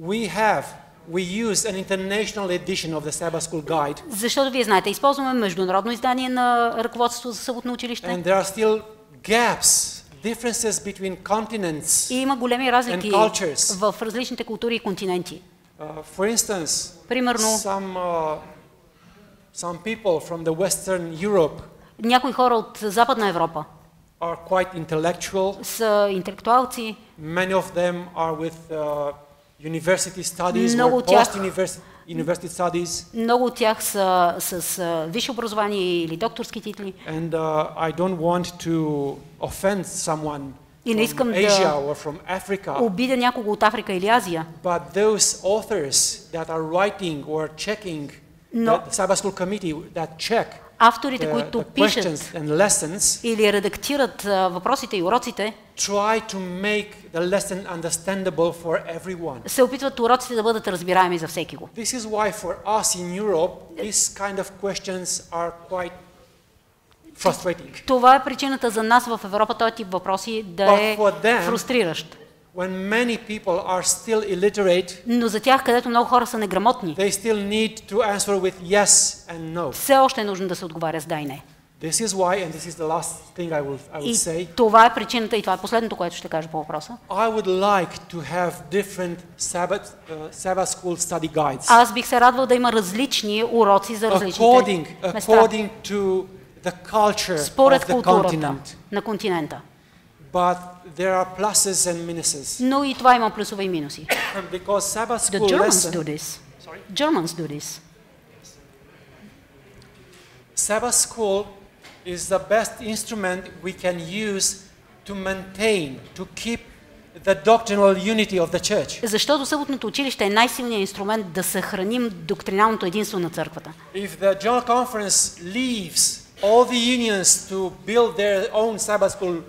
we use an international edition of the Sabbath School Guide. Защото вие знаете, използваме международно издание на ръководството за съботно училище. And there are still gaps, differences between continents. И има големи разлики and cultures. в различните култури и континенти. For instance, Примерно, some people from the Western Europe някои хора от Западна Европа are quite intellectual. са интелектуалци. Many of them are with university studies Много or от тях- post-university studies. Много от тях са с висше образование или докторски титли. And I don't want to offend someone И не from искам Asia да or from Africa. обидя някого от Африка или Азия. But those authors that are writing or checking, Но- the Sabbath School Committee that check Авторите, the които questions пишат and lessons, или редактират въпросите и уроците, try to make the lesson understandable for everyone. се опитват уроците да бъдат разбираеми за всеки го. This is why for us in Europe, these kind of questions are quite frustrating. Това е причината за нас в Европа този тип въпроси да е But for them- фрустриращ. When many people are still illiterate, Но за тях, където много хора са неграмотни, they still need to answer with yes and no. все още е нужно да се отговаря с да и не. This is why, and this is the last thing I will И say, това е причината и това е последното, което ще кажа по въпроса. I would like to have different Sabbath school study guides. Аз бих се радвал да има различни уроци за различните места. According to the culture според of the културата continent. на континента. But there are pluses and minuses. Но и това има плюсове и минуси. Because Sabbath The school Germans lesson, do this. Germans do this. Sabbath school is the best instrument we can use to maintain, to keep the doctrinal unity of the church. Защото съботното училище е най-силният инструмент да съхраним доктриналното единство на църквата. If the General Conference leaves all the unions to build their own Sabbath school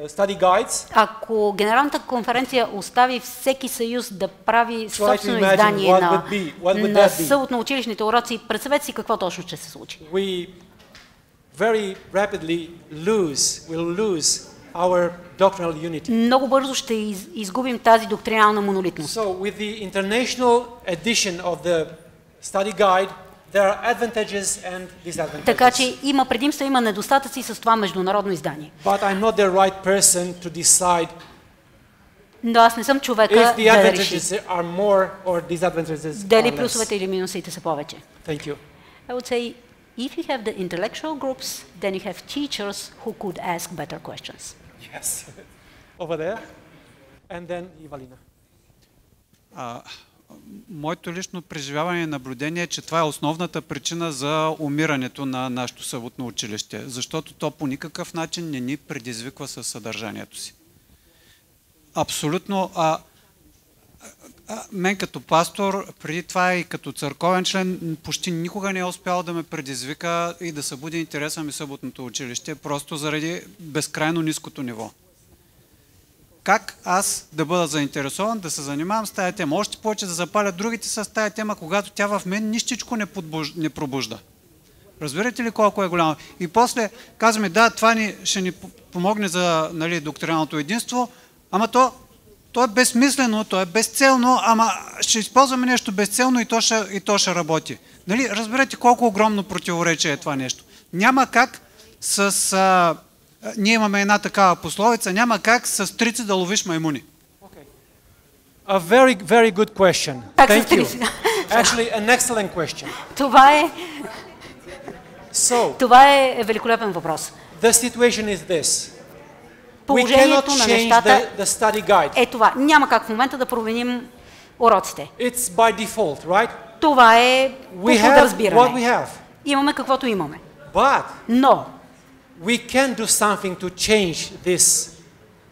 study guides, Ако Генералната конференция остави всеки съюз да прави собствено imagine издание what would на that be? съботно-училищните уроци, представете си какво точно ще се случи. we very rapidly will lose our doctrinal unity. Много бързо ще изгубим тази доктринална монолитност. So with the international edition of the study guide, there are advantages and disadvantages. Така че има предимства, има недостатъци с това международно издание. But I'm not the right person to decide Но аз не съм човека if the да реши advantages are more or disadvantages дали are less. плюсовете или минусите са повече. Thank you. I would say, if you have the intellectual groups, then you have teachers who could ask better questions. Yes. Over there. And then Ivalina. Моето лично преживяване и наблюдение е, че това е основната причина за умирането на нашето съботно училище, защото то по никакъв начин не ни предизвиква със съдържанието си. Абсолютно. Мен като пастор, преди това и като църковен член, почти никога не е успял да ме предизвика и да събуди интереса ми съботното училище, просто заради безкрайно ниското ниво. Как аз да бъда заинтересован да се занимавам с тая тема? Още повече да запаля другите с тая тема, когато тя в мен нищичко не пробужда. Разбирате ли колко е голямо? И после казваме, да, това ще ни помогне за доктриналното единство, ама то е безсмислено, то е безцелно, ама ще използваме нещо безцелно и то ще работи. Нали? Разбирате колко огромно противоречие е това нещо. Няма как ние имаме една такава пословица, няма как с трици да ловиш маймуни. A very, very good question. Thank you. Actually, an excellent question. Това е великолепен въпрос. The situation is this. Положението на нещата the study guide. е това. Няма как в момента да променим уроците. It's by default, right? Това е по подразбиране. What we have. Имаме каквото имаме. Но we can do something to change this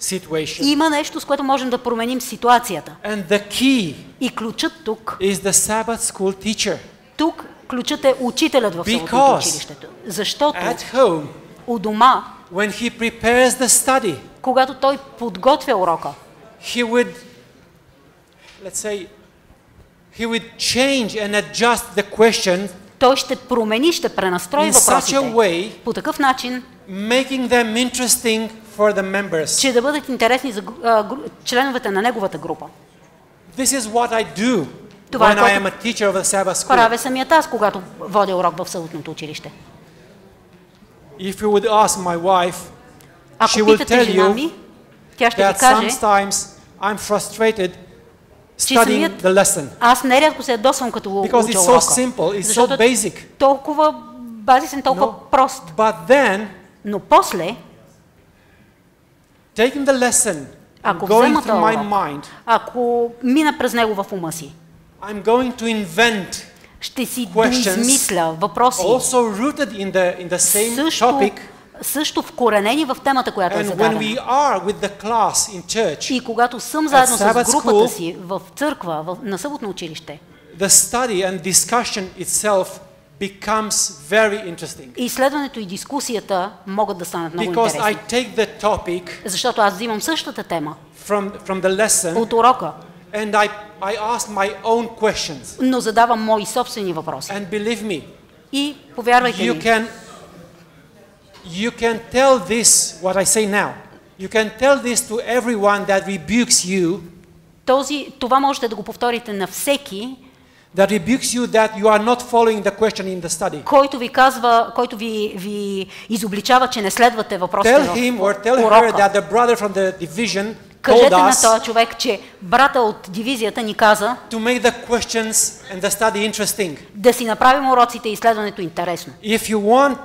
situation. Има нещо, с което можем да променим ситуацията. And the key и ключът тук is the Sabbath school teacher. Тук ключът е учителят в съботното училището. Защото at home, у дома, when he prepares the study, когато той подготвя урока, he would, let's say, he would change and adjust the question. Той ще промени, ще пренастрои въпросите по такъв начин, making them interesting for the members. Че да бъдат интересни за членовете на неговата група. This is what I do when I am a teacher of the Sabbath school. Правя самият аз, когато водя урок в съботното училище. If you would ask my wife, she will tell you that sometimes I'm frustrated studying the lesson. Аз нерядко се ядосвам като уча урока. Because it's so simple, it's so basic. Толкова базисен, толкова прост. But then, но после, taking the lesson, ако going взема through my mind, ако мина през него в ума си, I'm going to invent ще си доизмисля въпроси, also rooted in the same topic. Също вкоренени в темата, която е зададена. When we are with the class in church, и когато съм заедно с групата си в църква, на съботно училище, the study and discussion itself becomes very interesting. Изследването и дискусията могат да станат много интересни. Because I take the topic, защото аз взимам същата тема from the lesson, от урока, and I ask my own questions. Но задавам мои собствени въпроси. And believe me, и повярвайте ми, you can tell this, what I say now. You can tell this to everyone that rebukes you. Това можете да го повторите на всеки, that rebukes you that you are not following the question in the study. Който ви казва, който ви изобличава, че не следвате въпросите в урока. Tell him or tell her that the brother from the division Кажете на този човек, че брата от дивизията ни каза to make the questions and the study interesting. Да си направим уроците и изследването интересно. If you want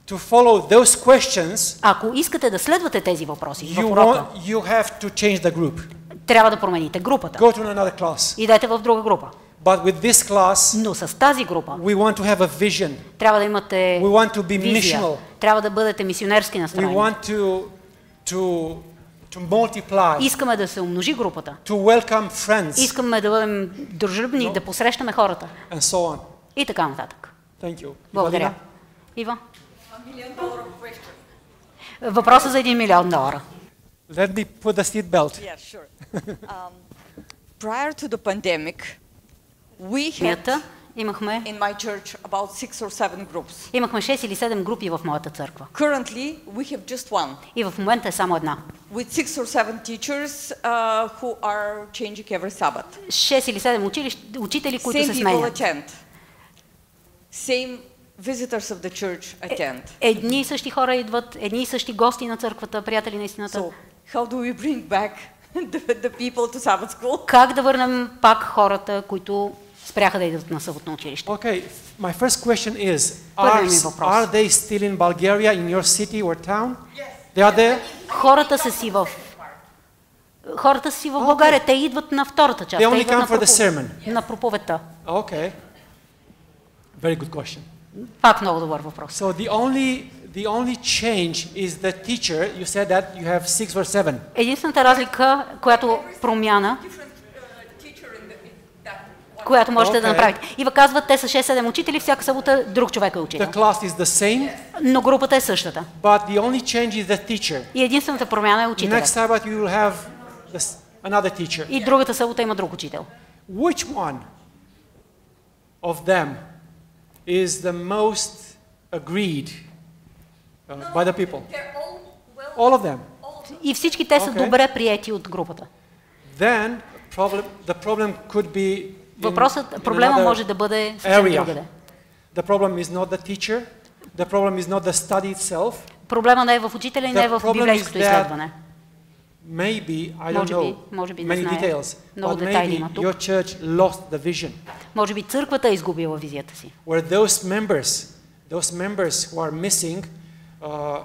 to follow those questions, Ако искате да следвате тези въпроси в you урока, have to change the group. трябва да промените групата. Go to another class. Идете в друга група. But with this class, Но с тази група we want to have a vision. трябва да имате We want to be визия. missional. Трябва да бъдете мисионерски We настроени. want to multiply, Искаме да се умножи групата. to welcome friends, Искаме да бъдем дружелюбни, да посрещаме хората. and so on. И така нататък. Thank you. Благодаря. Добавена? Ива? Въпросът за $1 милион. Let me put the seat belt. Yeah, sure. Prior to the pandemic, we had Имахме in my church about 6 or 7 groups. Имахме 6 или 7 групи в моята църква. Currently, we have just one, И в момента е само една. with 6 or 7 teachers who are changing every Sabbath. 6 или 7 учители, които Same се people сменят. attend. Same visitors of the church attend. Едни и същи хора идват, едни и същи гости на църквата, приятели на истината. So, how do we bring back the people to Sabbath school? Как да върнем пак хората, които спряха да идват на съботно училище? Okay, my first question is, Първият ми въпрос. are they still in Bulgaria, in your city or town? They are there? Хората са си в България, те идват на втората част, They те only идват come for the sermon. на проповедта. Okay. Very good question. Пак много добър въпрос. So the only change is the teacher. You said that you have 6 or 7. Единствената разлика, промяна, която можете да направите. Ива казват, те са 6-7 учители, всяка събота друг човек е учител. The class is the same, Но групата е същата. but the only change is the teacher. И единствената промяна е Next учителят. Sabbath you will have another teacher. И другата събота има друг учител. Which one of them is the most agreed by the people? All of them. И всички те са Okay. добре приети от групата. Then the problem could be Проблема може да бъде съвсем area. другаде. The problem is not the teacher. The problem is not the study itself. Проблема не е в учителя и не е в библейското изследване. Maybe, I don't може би know не many знае. details, Много but детайли има maybe тук. your church lost the vision. Може би църквата е изгубила визията си. Where those members who are missing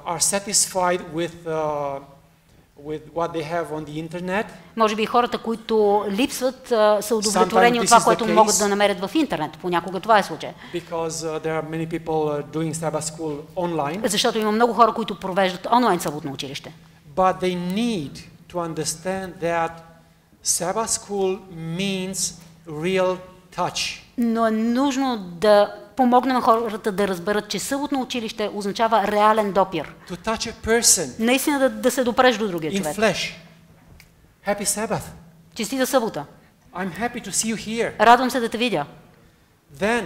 are satisfied with what they have on the internet. Може би хората, които липсват, са удовлетворени от това, което могат да намерят в интернет. Понякога това е случай. Because there are many people doing Sabbath school online. Защото има много хора, които провеждат онлайн съботно училище. But they need to understand that Sabbath school means real touch. Но е нужно да помогнем хората да разберат, че съботно училище означава реален допир. To touch a person Наистина да се допреш до другия in човек. flesh. Happy Sabbath. Честита събота. I'm happy to see you here. Радвам се да те видя. Then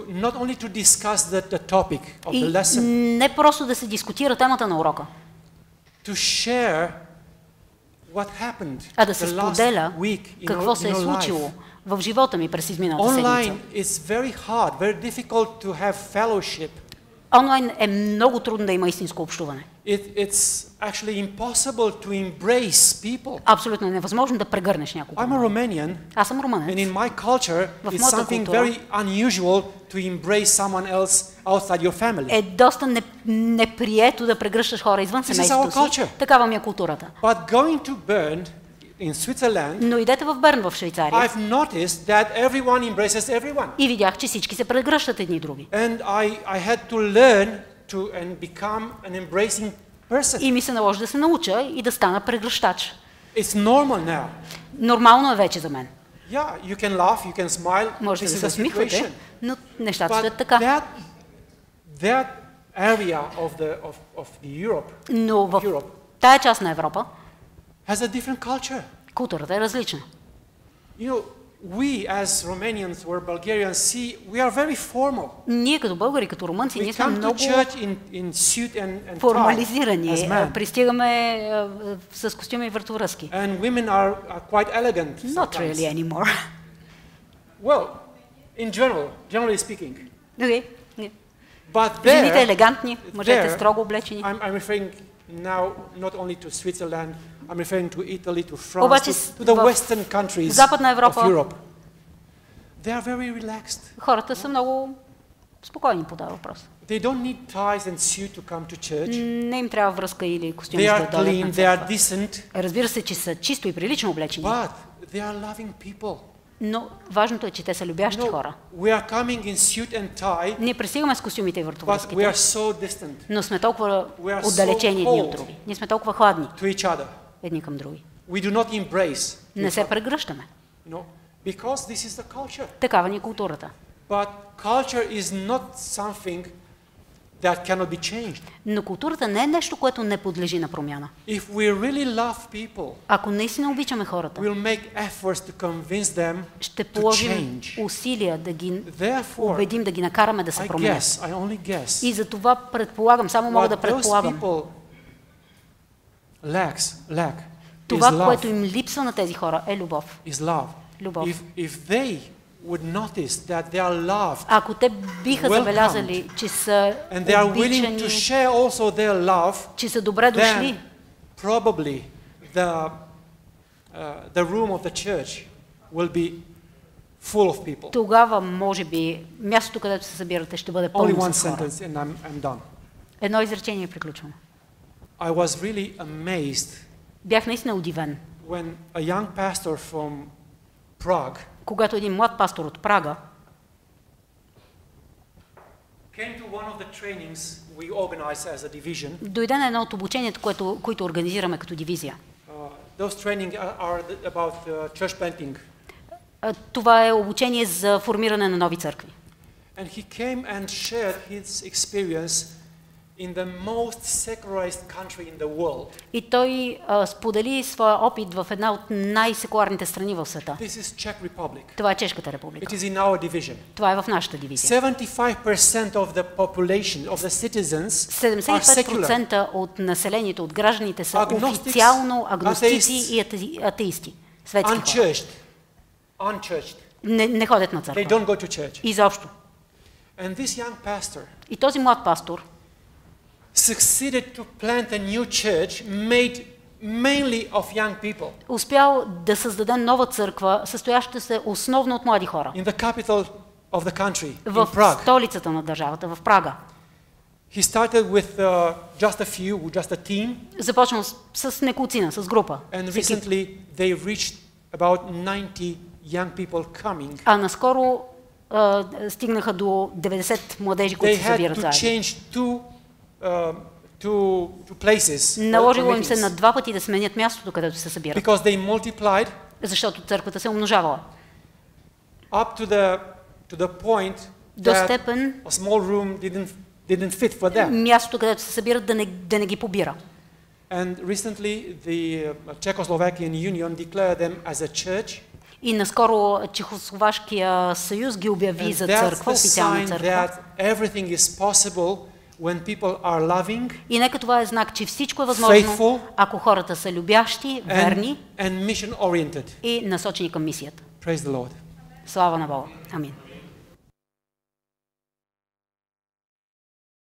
not only to discuss the topic of И the lesson, не просто да се дискутира темата на урока, to share what happened а да се the last споделя week in какво се е your life. случило в живота ми през изминалата Online седмица. is very hard, very difficult to have fellowship. Онлайн е много трудно да има истинско общуване. It's actually impossible to embrace people. Абсолютно невъзможно да прегърнеш някого. I'm a Romanian, Аз съм and румънец. in my culture, В it's моята something култура very unusual to embrace someone else outside your family. Е доста неприето да прегръщаш хора извън This is семейството our си. culture. Такава ми е културата. But going to Bern in Switzerland, Но идете в Берн в Швейцария I've noticed that everyone embraces everyone. и видях, че всички се прегръщат едни други. And I had to learn and become an embracing person. И ми се наложи да се науча и да стана прегръщач. It's normal now. Нормално е вече за мен. Yeah, you can laugh, you can smile. Може This да is се the усмихвате, situation. но нещата стоят But така. that area of the Europe Но в тая част на Европа has a different culture. културата е различна. You know, we as Romanians or Bulgarians see we are very formal. Ние като българи, като румънци, We ние сме come to много church in suit and tie формализирани. as men. Пристигаме с костюми и вратовръзки. And women are quite elegant. Not sometimes. really anymore. Well, in generally speaking. Okay. But Жените there, елегантни, мъжете there, строго облечени. I'm referring now not only to Switzerland, I'm referring to Italy, to France, Обаче to the в Western countries Западна of Европа Europe. They are very relaxed. хората са много спокойни по този въпрос. They don't need ties and suit to come to church. Не им трябва връзка или костюми They за are да дойдат clean, на they are църква. decent, Разбира се, че са чисто и прилично облечени, but they are loving people. но важното е, че те са любящи No, хора. we are coming in suit and tie, Ние пристигаме с костюмите и but we въртовръзките, are so distant но сме толкова We are отдалечени so едни от cold. други. Ние сме толкова хладни to each other. едни към други. We do not embrace. Не се прегръщаме. You know, because this is the culture. Такава ни е културата. But culture is not something that cannot be changed. Но културата не е нещо, което не подлежи на промяна. If we really love people, Ако наистина обичаме хората, we'll make efforts to convince them ще to положим change. усилия да ги Therefore, убедим, да ги накараме да се I променят. guess, I only guess, И за това предполагам, само мога да what those предполагам, people lack is това, което love. им липсва на тези хора, е любов. Is love. Любов. If they would notice that they are loved Ако те биха welcomed, забелязали, че са and they are willing to обичани, share also their love, че са добре then дошли, probably the room of the church will be full of people. тогава, може би, мястото, където се събирате, ще бъде Only пълно one с хора. sentence and I'm done. Едно изречение и приключваме. I was really amazed Бях наистина удивен, when a young pastor from Prague когато един млад пастор от Прага came to one of the trainings we organized as a division. дойде на едно от обученията, които организираме като дивизия. Those trainings are about church planting. Това е обучение за формиране на нови църкви. And he came and shared his experience in the most secularized country in the world. И той сподели своя опит в една от най-секуларните страни в света. This is Czech Republic. Това е Чешката република. It is in our division. Това е в нашата дивизия. 75% of the population, of the citizens are secular. 75% от населението, от гражданите са Agnostics, официално агностици atheists, и атеисти. Светски хора. Unchurched. Не ходят на They църква. don't go to church. Изобщо. And this young pastor И този млад пастор succeeded to plant a new church made mainly of young people успял да създаде нова църква, състояща се основно от млади хора. in the capital of the country, in В Prague. столицата на държавата, в Прага. He started with just a few, just a team, Започнал с неколцина, с група. and с екип. recently they reached about 90 young people coming. А наскоро стигнаха до 90 младежи, които They се had събират to заедно. change two places, Наложило им се meetings, на два пъти да сменят мястото, където се събират, because they multiplied защото църквата се умножавала. up to the point До that степен a small room didn't fit for them. мястото, където се събират, да не ги побира. And recently the Czechoslovakian Union declared them as a church. И наскоро Чехословашкия съюз ги обяви за And that's църква, the официална sign църква. that everything is possible when people are loving И нека това е знак, че всичко е възможно, Faithful, ако хората са любящи, верни and mission oriented. и насочени към мисията. Praise the Lord. Слава на Бога. Амин.